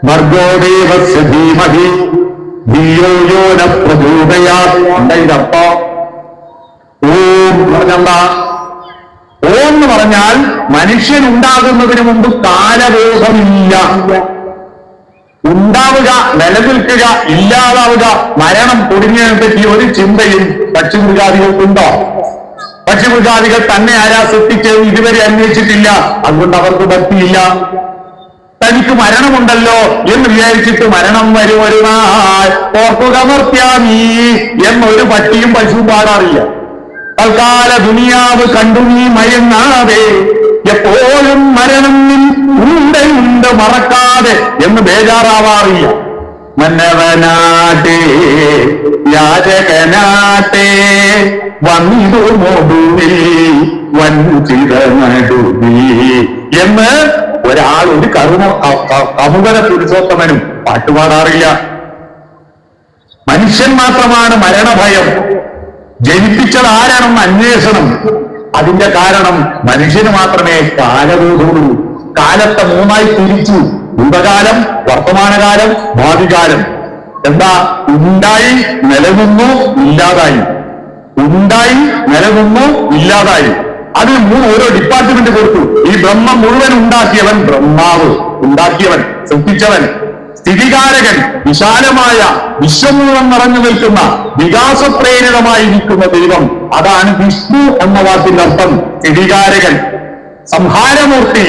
ഭർഗോ ദേവസ്യ ധീമഹി ധിയോ യോ ന പ്രചോദയാത്. എന്താ ഇതപ്പോ? ഓം പറഞ്ഞെന്താ? ഓം എന്ന് പറഞ്ഞാൽ മനുഷ്യൻ ഉണ്ടാകുന്നതിന് മുമ്പ് കാലബോധമില്ല. ഉണ്ടാവുക, നിലനിൽക്കുക, ഇല്ലാതാവുക, മരണം തുടങ്ങിയതിനെ പറ്റി ഒരു ചിന്തയും പക്ഷിമൃഗാദികൾക്കുണ്ടോ? പക്ഷിമൃഗാദികൾ തന്നെ ആരാ സൃഷ്ടിച്ചത് ഇതുവരെ അന്വേഷിച്ചിട്ടില്ല. അതുകൊണ്ട് അവർക്ക് ഭക്തിയില്ല. തനിക്ക് മരണമുണ്ടല്ലോ എന്ന് വിചാരിച്ചിട്ട് മരണം ഒരു നാൾ ഓർക്കുകമർത്യാമീ എന്നൊരു പട്ടിയും പശുവും പാടാറില്ല. തൽക്കാല ദുനിയാവ് കണ്ടു നീ മയങ്ങാതെ എപ്പോഴും മരണം ഉണ്ട് മറക്കാതെ എന്ന് ബേജാറാവാറില്ല. മന്നവനാട്ടെ യാചകനാട്ടെ വന്നിതു മോടുവിൽ വഞ്ചിത നടുവിൽ എന്ന് ഒരാൾ ഒരു കമുകര പുരുഷോത്തമനും പാട്ടുപാടാറില്ല. മനുഷ്യൻ മാത്രമാണ് മരണഭയം. ജനിപ്പിച്ചത് ആരാണെന്ന് അന്വേഷണം. അതിന്റെ കാരണം മനുഷ്യന് മാത്രമേ കാലബോധമുള്ളൂ. കാലത്തെ മൂന്നായി തിരിച്ചു: ഭൂതകാലം, വർത്തമാനകാലം, ഭാവികാലം. എന്താ? ഉണ്ടായി, നിലനിന്നു, ഇല്ലാതായി. ഉണ്ടായി, നിലനിന്നു, ഇല്ലാതായി. അതിന് ഓരോ ഡിപ്പാർട്ട്മെന്റ് കൊടുത്തു. ഈ ബ്രഹ്മം മുഴുവൻ ഉണ്ടാക്കിയവൻ ബ്രഹ്മാവ്, ഉണ്ടാക്കിയവൻ, സൃഷ്ടിച്ചവൻ. സ്ഥിതികാരകൻ, വിശാലമായ വിശ്വം മുഴുവൻ നിറഞ്ഞു നിൽക്കുന്ന വികാസപ്രേരിതമായിരിക്കുന്ന ദൈവം. അതാണ് വിഷ്ണു എന്ന വാക്കിന്റെ അർത്ഥം. സ്ഥിതികാരകൻ. സംഹാരമൂർത്തി,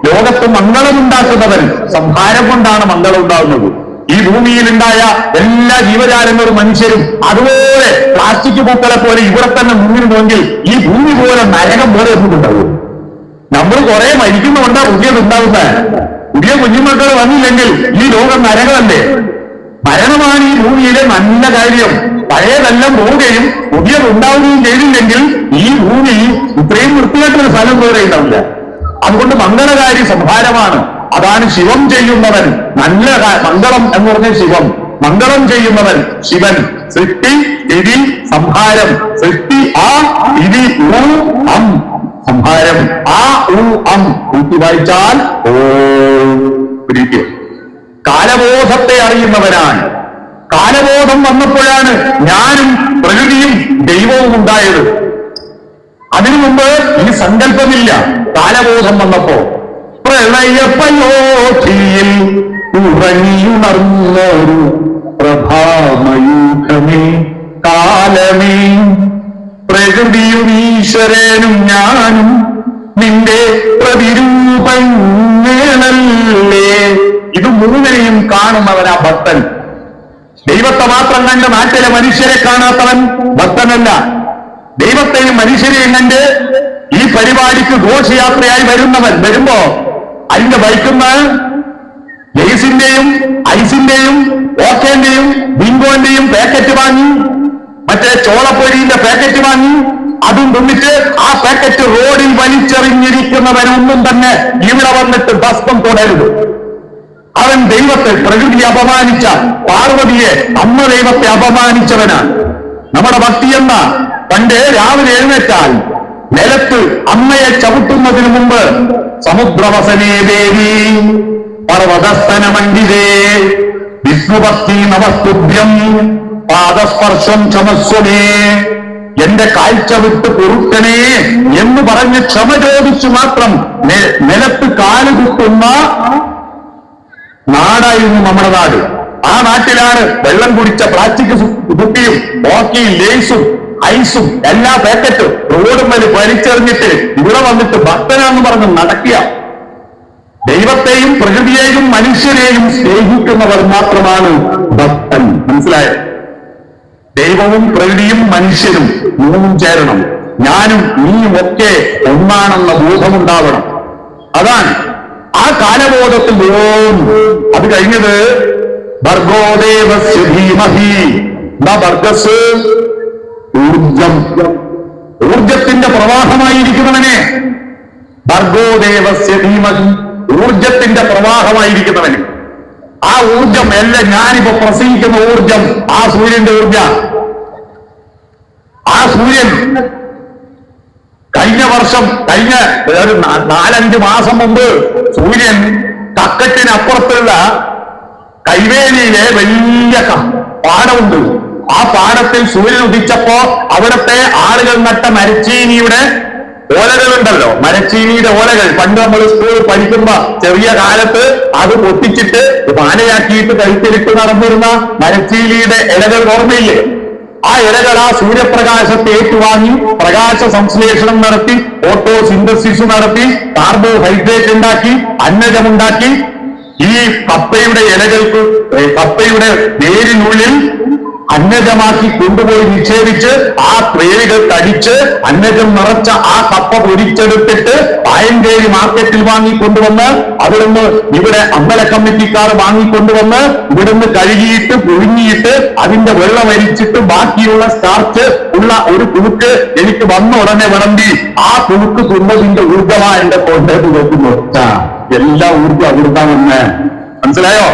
ലോകത്ത് മംഗളമുണ്ടാക്കുന്നവൻ. സംഹാരം കൊണ്ടാണ് മംഗളം ഉണ്ടാകുന്നത്. ഈ ഭൂമിയിലുണ്ടായ എല്ലാ ജീവജാലങ്ങളും മനുഷ്യരും അതുപോലെ പ്ലാസ്റ്റിക് പൂക്കളെ പോലെ ഇവിടെ തന്നെ മുന്നിടുമെങ്കിൽ ഈ ഭൂമി പോലെ നരകം പോലെ ഒന്നുണ്ടാവും. നമ്മൾ കുറെ മരിക്കുന്നുകൊണ്ടാ പുതിയതുണ്ടാവുന്നത്. പുതിയ കുഞ്ഞുമക്കൾ വന്നില്ലെങ്കിൽ ഈ ലോകം നരകമല്ലേ? മരണമാണ് ഈ ഭൂമിയിലെ നല്ല കാര്യം. പഴയതെല്ലാം പോവുകയും പുതിയതുണ്ടാവുകയും ചെയ്തില്ലെങ്കിൽ ഈ ഭൂമി ഇത്രയും വൃത്തികെട്ടൊരു സ്ഥലം വേറെ ഉണ്ടാവില്ല. അതുകൊണ്ട് മംഗളകാരി സംഹാരമാണ്. അതാണ് ശിവം ചെയ്യുന്നവൻ. നല്ല മംഗളം എന്ന് പറഞ്ഞ ശിവം. മംഗളം ചെയ്യുന്നവൻ ശിവൻ. സൃഷ്ടി, സ്ഥിതി, സംഹാരം. സൃഷ്ടി ആ, സ്ഥിതി ഊ അം, സംഹാരം ആ ഊ അം. കൂട്ടി വായിച്ചാൽ ഓ. കാലബോധത്തെ അറിയുന്നവനാണ്. കാലബോധം വന്നപ്പോഴാണ് ഞാനും പ്രകൃതിയും ദൈവവും ഉണ്ടായത്. അതിനു മുമ്പ് ഈ സങ്കല്പമില്ല. കാലബോധം വന്നപ്പോ പ്രളയപയോധിയിൽ ഉറങ്ങിയുണർന്നൊരു പ്രഭാമയൂഖമേ കാലമേ, പ്രകൃതിയും ഈശ്വരനും ഞാനും നിന്റെ പ്രതിരൂപങ്ങളല്ലേ. ഇത് മൂന്നിനെയും കാണുന്നവനാ ഭക്തൻ. ദൈവത്തെ മാത്രം കണ്ട് നാട്ടിലെ മനുഷ്യരെ കാണാത്തവൻ ഭക്തനല്ല. ദൈവത്തെയും മനുഷ്യരെയും കണ്ട് ഈ പരിപാടിക്ക് ഘോഷയാത്രയായി വരുന്നവൻ വരുമ്പോ അതിന്റെ ബൈക്കുന്ന ലേസിന്റെയും ഐസിന്റെയും ഓക്കേന്റെയും ബിങ്കോന്റെയും പാക്കറ്റ് വാങ്ങി, മറ്റേ ചോളപ്പൊരിന്റെ പാക്കറ്റ് വാങ്ങി, അതും തിന്നിട്ട് ആ പാക്കറ്റ് റോഡിൽ വലിച്ചെറിഞ്ഞിരിക്കുന്നവനൊന്നും തന്നെ ഇവിടെ വന്നിട്ട് ഭസ്മം തുടരുത്. അവൻ ദൈവത്തെ, പ്രകൃതിയെ അപമാനിച്ച, പാർവതിയെ, അമ്മ ദൈവത്തെ അപമാനിച്ചവനാണ്. നമ്മുടെ ഭക്തി എന്ന പണ്ട് രാവിലെ എഴുന്നേറ്റാൽ നിലത്ത് അമ്മയെ ചവിട്ടുന്നതിന് മുമ്പ് സമുദ്രവസനേ ദേവി പർവതസ്തന മണ്ഡിതേ വിഷ്ണുഭക്തി നമസ്തുഭ്യം പാദസ്പർശം ക്ഷമസ്വമേ, എന്റെ കാഴ്ച വിട്ട് പൊറുക്കണേ എന്ന് പറഞ്ഞ് ക്ഷമ ചോദിച്ചു മാത്രം നിലത്ത് കാലുകുത്തുന്ന നാടായിരുന്നു നമ്മുടെ നാട്. ആ നാട്ടിലാണ് വെള്ളം കുടിച്ച പ്ലാസ്റ്റിക് കുപ്പിയും ഓക്കിയും ലേസും ഐസും എല്ലാ പാക്കറ്റും റോഡും മേൽ വലിച്ചെറിഞ്ഞിട്ട് ഇവിടെ വന്നിട്ട് ഭക്തനാന്ന് പറഞ്ഞ് നടക്കുക. ദൈവത്തെയും പ്രകൃതിയെയും മനുഷ്യരെയും സ്നേഹിക്കുന്നവർ മാത്രമാണ് ഭക്തൻ. മനസ്സിലായോ? ദൈവവും പ്രകൃതിയും മനുഷ്യരും മൂന്നും ചേരണം. ഞാനും നീയും ഒക്കെ ഒന്നാണെന്ന ബോധമുണ്ടാവണം. അതാണ് ആ കാലബോധത്തിൽ ഓം. അത് കഴിഞ്ഞത് ഭർഗോദേവസ്യ ധീമഹി. എന്താ ഭർഗസ്? ഊർജം. ഊർജത്തിന്റെ പ്രവാഹമായിരിക്കുന്നവനെ ഭർഗോദേവസ്യ ധീമഹി. ഊർജത്തിന്റെ പ്രവാഹമായിരിക്കുന്നവന്. ഊർജം എല്ലാം ഞാനിപ്പോ പ്രസംഗിക്കുന്ന ഊർജം ആ സൂര്യന്റെ ഊർജ. ആ സൂര്യൻ കഴിഞ്ഞ വർഷം, കഴിഞ്ഞ 4-5 മാസം മുമ്പ് സൂര്യൻ കക്കട്ടിനപ്പുറത്തുള്ള കൈവേലിയിലെ വലിയ പാടമുണ്ട്. ആ പാടത്തിൽ സൂര്യൻ ഉദിച്ചപ്പോ അവിടുത്തെ ആളുകൾ നട്ട മരച്ചീനിയുടെ ഓലകളുണ്ടല്ലോ, മരച്ചീനിയുടെ ഓലകൾ പണ്ട് നമ്മൾ സ്കൂളിൽ പഠിക്കുമ്പോ ചെറിയ കാലത്ത് അത് പൊട്ടിച്ചിട്ട് മാലയാക്കിയിട്ട് കഴുത്തിലിട്ട് നടന്നിരുന്ന മരച്ചീനിയുടെ ഇലകൾ ഓർമ്മയില്ലേ? ആ ഇലകൾ ആ സൂര്യപ്രകാശത്തെ ഏറ്റുവാങ്ങി പ്രകാശ സംശ്ലേഷണം നടത്തി ഫോട്ടോസിന്തസിസ് നടത്തി കാർബോഹൈഡ്രേറ്റ് ഉണ്ടാക്കി അന്നജമുണ്ടാക്കി ഈ കപ്പയുടെ ഇലകൾക്ക് കപ്പയുടെ വേരിനുള്ളിൽ അന്നജമാക്കി കൊണ്ടുപോയി നിക്ഷേപിച്ച് ആ ട്രേകൾ കടിച്ച് അന്നജം നിറച്ച ആ കപ്പ പൊരിച്ചെടുത്തിട്ട് പായഞ്ചേരി മാർക്കറ്റിൽ വാങ്ങിക്കൊണ്ടുവന്ന് അവിടുന്ന് ഇവിടെ അമ്പല കമ്മിറ്റിക്കാർ വാങ്ങിക്കൊണ്ടുവന്ന് ഇവിടുന്ന് കഴുകിയിട്ട് പുഴുങ്ങിയിട്ട് അതിന്റെ വെള്ളം അരിച്ചിട്ട് ബാക്കിയുള്ള സ്റ്റാർച്ച് ഉള്ള ഒരു കുറുക്ക് എനിക്ക് വന്ന ഉടനെ വിളമ്പി ആ കുറുക്ക് തിന്നതിന്റെ ഊർജമാ എന്റെ കൊണ്ടേക്ക് വെക്കുന്നു. എല്ലാ ഊർജം അവിടുത്താമെന്ന് മനസ്സിലായോ?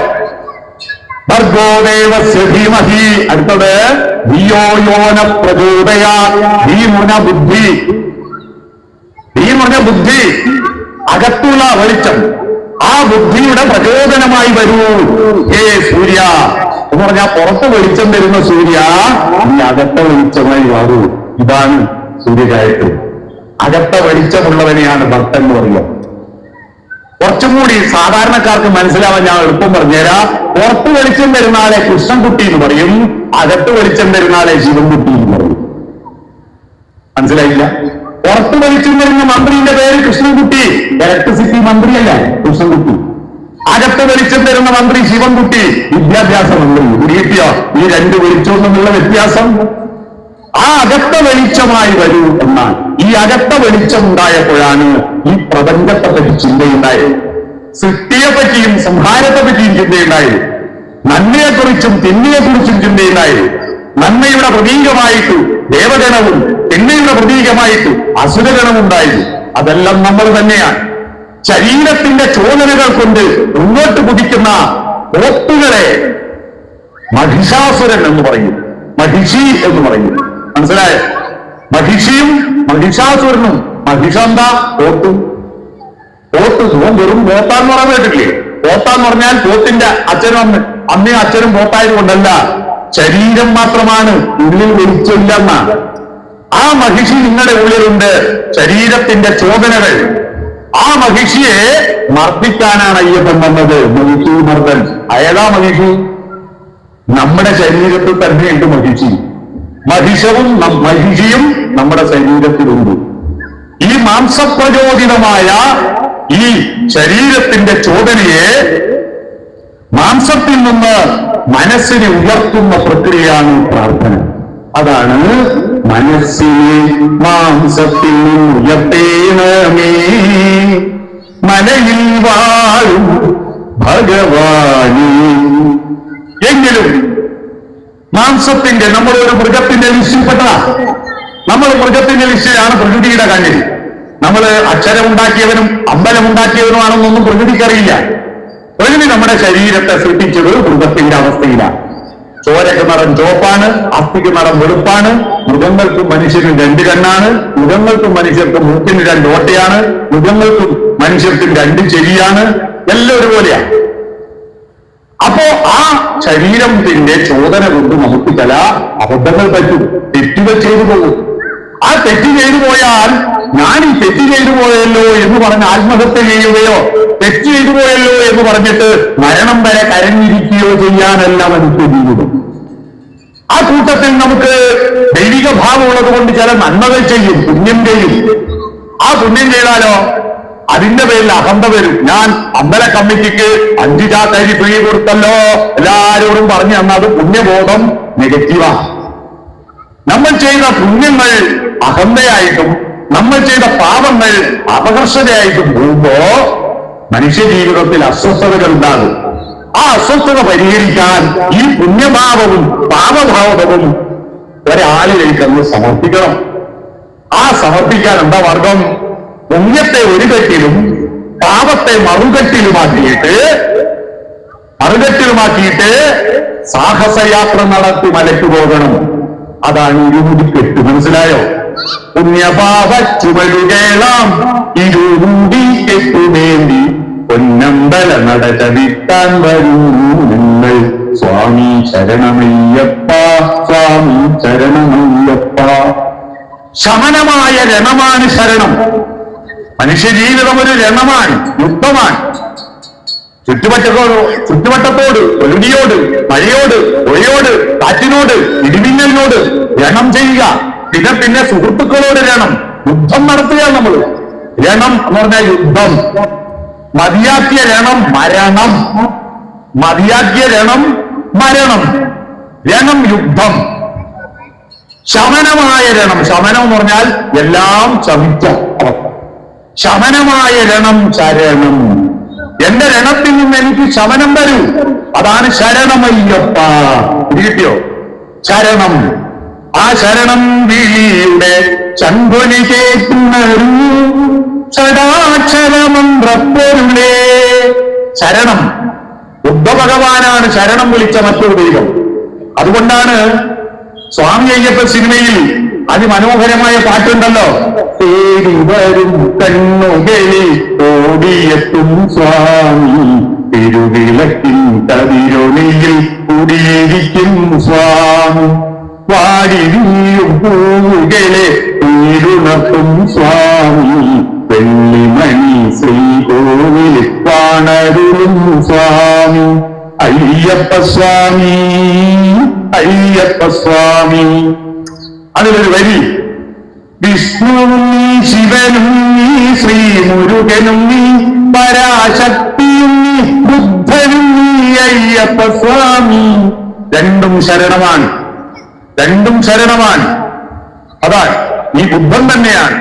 ധീമഹി. അടുത്തത് ധിയോയോന പ്രചോദയാ. ധീമുന ബുദ്ധി. ധീമുന ബുദ്ധി, അകത്തുള്ള വെളിച്ചം. ആ ബുദ്ധിയുടെ പ്രചോദനമായി വരൂ ഹേ സൂര്യ എന്ന് പറഞ്ഞാൽ പുറത്ത് വെളിച്ചം വരുന്ന സൂര്യ, ഈ അകത്ത വെളിച്ചമായി വരൂ. ഇതാണ് സൂര്യകായത്രി. അകത്ത വെളിച്ചമുള്ളവനെയാണ് ഭക്തൻ എന്ന് പറയുക. കുറച്ചും കൂടി സാധാരണക്കാർക്ക് മനസ്സിലാവാൻ ഞാൻ എളുപ്പം പറഞ്ഞുതരാം. പുറത്ത് വെളിച്ചം വരുന്ന ആളെ കൃഷ്ണൻകുട്ടി എന്ന് പറയും, അകത്ത് വെളിച്ചം വരുന്ന ആളെ ശിവൻകുട്ടി എന്ന് പറയും. മനസ്സിലായില്ല? പുറത്ത് വെളിച്ചം വരുന്ന മന്ത്രിയുടെ പേര് കൃഷ്ണൻകുട്ടി, ഇലക്ട്രിസിറ്റി മന്ത്രിയല്ല കൃഷ്ണൻകുട്ടി. അകത്ത് വെളിച്ചം തരുന്ന മന്ത്രി ശിവൻകുട്ടി, വിദ്യാഭ്യാസ മന്ത്രി. കിട്ടിയോ ഈ രണ്ട് വെളിച്ചവും തമ്മിലുള്ള വ്യത്യാസം? ആ അകത്ത വെളിച്ചമായി വരൂ എന്നാണ്. ഈ അകത്ത വെളിച്ചം ഉണ്ടായപ്പോഴാണ് ഈ പ്രപഞ്ചത്തെ പറ്റി ചിന്തയുണ്ടായത്, സൃഷ്ടിയെ പറ്റിയും സംഹാരത്തെ പറ്റിയും ചിന്തയുണ്ടായത്, നന്മയെക്കുറിച്ചും തിന്മയെക്കുറിച്ചും ചിന്തയുണ്ടായത്. നന്മയുടെ പ്രതീകമായിട്ട് ദേവഗണവും തിന്മയുടെ പ്രതീകമായിട്ട് അസുരഗണവും ഉണ്ടായിരുന്നു. അതെല്ലാം നമ്മൾ തന്നെയാണ്. ശരീരത്തിന്റെ ചോദനകൾ കൊണ്ട് മുന്നോട്ട് കുതിക്കുന്ന പോത്തുകളെ മഹിഷാസുരൻ എന്ന് പറയും, മഹിഷി എന്ന് പറയും. മനസ്സിലായോ? മഹിഷിയും മഹിഷാസുരനും. മഹിഷ എന്താ? പോത്ത്. പോത്ത് വെറും പോത്താന്ന് പറയാൻ കേട്ടില്ലേ? പോത്താന്ന് പറഞ്ഞാൽ പോത്തിന്റെ അച്ഛനും അമ്മയും അച്ഛനും പോത്തായത് കൊണ്ടല്ല, ശരീരം മാത്രമാണ്, ഉള്ളിൽ വെളിച്ചമില്ലെന്നാണ്. ആ മഹിഷി നിങ്ങളുടെ ഉള്ളിലുണ്ട്, ശരീരത്തിന്റെ ചോദനകൾ. ആ മഹിഷിയെ മർദ്ദിക്കാനാണ് അയ്യപ്പൻ വന്നത്. മഹിഷി മർദ്ദൻ. ഏതാ മഹിഷി? നമ്മുടെ ശരീരത്തിൽ തന്നെയുണ്ട് മഹിഷി. മഹിഷിയും നമ്മുടെ ശരീരത്തിലുണ്ട്. ഈ മാംസപ്രചോദിതമായ ഈ ശരീരത്തിന്റെ ചോദനയെ മാംസത്തിൽ നിന്ന് മനസ്സിനെ ഉയർത്തുന്ന പ്രക്രിയയാണ് പ്രാർത്ഥന. അതാണ് മനസ്സിനെ മാംസത്തിൽ ഉയർത്തേണമേ മനയിൽ വാഴും ഭഗവാനേ. എങ്കിലും മാംസത്തിന്റെ, നമ്മളൊരു മൃഗത്തിന്റെ ലിസ്റ്റിൽപ്പെട്ടതാ. നമ്മൾ മൃഗത്തിന്റെ ലിസ്റ്റിലാണ് പ്രകൃതിയുടെ കണ്ണിൽ. നമ്മൾ അക്ഷരമുണ്ടാക്കിയവനും അമ്പലമുണ്ടാക്കിയവനുമാണെന്നൊന്നും പ്രകൃതിക്കറിയില്ല. പ്രകൃതി നമ്മുടെ ശരീരത്തെ സൃഷ്ടിച്ചത് മൃഗത്തിന്റെ അവസ്ഥയിലാണ്. ചോരക്ക് നിറം ചുവപ്പാണ്, അസ്ഥിക്ക് നിറം വെളുപ്പാണ്. മൃഗങ്ങൾക്കും മനുഷ്യനും 2 കണ്ണാണ്. മൃഗങ്ങൾക്കും മനുഷ്യർക്കും മൂക്കിന് 2 ഓട്ടയാണ്. മൃഗങ്ങൾക്കും മനുഷ്യർക്കും 2 ചെവിയാണ്. എല്ലാം ഒരുപോലെയാണ്. അപ്പോ ആ ശരീരത്തിന്റെ ചോദന കൊണ്ട് നമുക്ക് ചില അബദ്ധങ്ങൾ പറ്റും, തെറ്റുകൾ ചെയ്തു പോകും. ആ തെറ്റ് ചെയ്തു പോയാൽ ഞാൻ ഈ തെറ്റ് ചെയ്തു പോയല്ലോ എന്ന് പറഞ്ഞ് ആത്മഹത്യ ചെയ്യുകയോ, തെറ്റ് ചെയ്തു പോയല്ലോ എന്ന് പറഞ്ഞിട്ട് മരണം വരെ കരഞ്ഞിരിക്കുകയോ ചെയ്യാനല്ല മനുഷ്യ ജീവിതം. ആ കൂട്ടത്തിൽ നമുക്ക് ദൈവിക ഭാവമുള്ളത് കൊണ്ട് ചില നന്മകൾ ചെയ്യും, പുണ്യം ചെയ്യും. ആ പുണ്യം ചെയ്താലോ അതിന്റെ പേരിൽ അഹന്ത വരും. ഞാൻ അമ്പല കമ്മിറ്റിക്ക് 5 ചാക്കരി ഫ്രീ കൊടുത്തല്ലോ എല്ലാരോടും പറഞ്ഞു തന്ന അത് പുണ്യബോധം നെഗറ്റീവാണ്. നമ്മൾ ചെയ്ത പുണ്യങ്ങൾ അഹന്തയായിട്ടും നമ്മൾ ചെയ്ത പാപങ്ങൾ അപകർഷതയായിട്ടും പോകുമ്പോ മനുഷ്യ ജീവിതത്തിൽ അസ്വസ്ഥതകൾ ഉണ്ടാകും. ആ അസ്വസ്ഥത പരിഹരിക്കാൻ ഈ പുണ്യഭാവവും പാപഭാവവും ഒരാളിലേക്കൊന്ന് സമർപ്പിക്കണം. ആ സമർപ്പിക്കാൻ എന്താ മാർഗം? പുണ്യത്തെ ഒരു കെട്ടിലും പാപത്തെ മറുകെട്ടിലുമാക്കിയിട്ട് അറുകെട്ടിലുമാക്കിയിട്ട് സാഹസയാത്ര നടത്തി മലയ്ക്ക് പോകണം. അതാണ് ഇരുമുടിക്കെട്ട്. മനസ്സിലായോ? പുണ്യപാപ ചുമരുകേളാം ഇരുമുടിക്കെട്ടുവേണ്ടി പൊന്നമ്പല നടചടിക്കാൻ വരുന്നു നിങ്ങൾ. സ്വാമി ശരണമയ്യപ്പ, സ്വാമി ശരണമയ്യപ്പ. ശമനമായ രണമാണ് ശരണം. മനുഷ്യജീവിതം ഒരു രണമാണ്, യുദ്ധമാണ്. ചുറ്റുവട്ടത്തോട്, പ്രകൃതിയോട്, മഴയോട്, പുഴയോട്, കാറ്റിനോട്, ഇടിമിന്നലിനോട് രണം ചെയ്യുക. പിന്നെ സുഹൃത്തുക്കളോട് രണം, യുദ്ധം നടത്തുകയാണ് നമ്മൾ. രണം എന്ന് പറഞ്ഞാൽ യുദ്ധം. മതിയാക്കിയ രണം മരണം, മതിയാക്കിയ രണം മരണം, രണം യുദ്ധം. ശമനമായ രണം, ശമനം എന്ന് പറഞ്ഞാൽ എല്ലാം ശമിച്ച. ശമനമായ രണം ശരണം. എന്റെ രണത്തിൽ നിന്ന് എനിക്ക് ശമനം തരൂ, അതാണ് ശരണമയ്യപ്പ. കിട്ടിയോ? ശരണം. ആ ശരണം വിളിയുടെ ചങ്കൊലി കേട്ടുണരൂ ഷടാക്ഷരമന്ത്രപ്പൊരുളേ. ശരണം. ബുദ്ധഭഗവാനാണ് ശരണം വിളിച്ച മറ്റൊരു ദൈവം. അതുകൊണ്ടാണ് സ്വാമി അയ്യപ്പ സിനിമയിൽ അതിമനോഹരമായ പാട്ടുണ്ടല്ലോ, തേടി വരും കണ്ണുകളിൽ ഓടിയെത്തും സ്വാമി, തിരുവിളക്കിൻ കതിരൊളിയിൽ കുടിയിരിക്കും സ്വാമി, വാടി വീഴും പൂവുകളെ ഉയരുണർത്തും സ്വാമി, വെള്ളിമണി ശ്രീകോവിൽ കാണരുളും സ്വാമി, അയ്യപ്പ സ്വാമി, അയ്യപ്പ സ്വാമി. അതിലൊരു വരി, വിഷ്ണുവും നീ, ശിവനും നീ, ശ്രീ മുരുകനും നീ, പരാശക്തിയും നീ, ബുദ്ധനും നീ, അയ്യപ്പ സ്വാമി. രണ്ടും ശരണമാണ്, രണ്ടും ശരണമാണ്. അതാണ് ഈ ബുദ്ധൻ തന്നെയാണ്.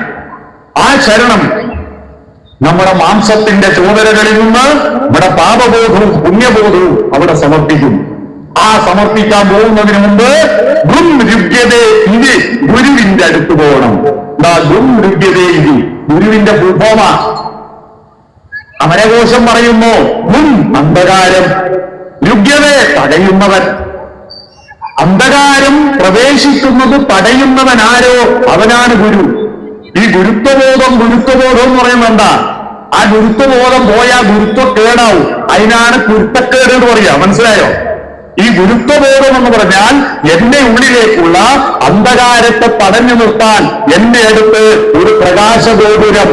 ആ ശരണം നമ്മുടെ മാംസത്തിന്റെ ചോദനകളിൽ നിന്ന് നമ്മുടെ പാപബോധവും പുണ്യബോധവും അവിടെ സമർപ്പിക്കും. ആ സമർപ്പിക്കാൻ പോകുന്നതിന് മുമ്പ് ഇത് ഗുരുവിന്റെ അടുത്ത് പോകണം. ഇത് ഗുരുവിന്റെ ഭൂഭോമ. അമരകോശം പറയുന്നു അന്ധകാരം, രുഗ്യതയെ തടയുന്നവൻ. അന്ധകാരം പ്രവേശിക്കുന്നത് തടയുന്നവൻ ആരോ അവനാണ് ഗുരു. ഈ ഗുരുത്വബോധം എന്ന് പറയുന്നത് എന്താ? ആ ഗുരുത്വബോധം പോയാൽ ഗുരുത്വക്കേടാവും. അതിനാണ് കുരുത്തക്കേട് എന്ന് പറയാ. മനസ്സിലായോ? ഈ ഗുരുത്വബോധം എന്ന് പറഞ്ഞാൽ എന്റെ ഉള്ളിലേക്കുള്ള അന്ധകാരത്തെ തടഞ്ഞു നിർത്താൻ എന്റെ അടുത്ത് ഒരു പ്രകാശഗോപുരം,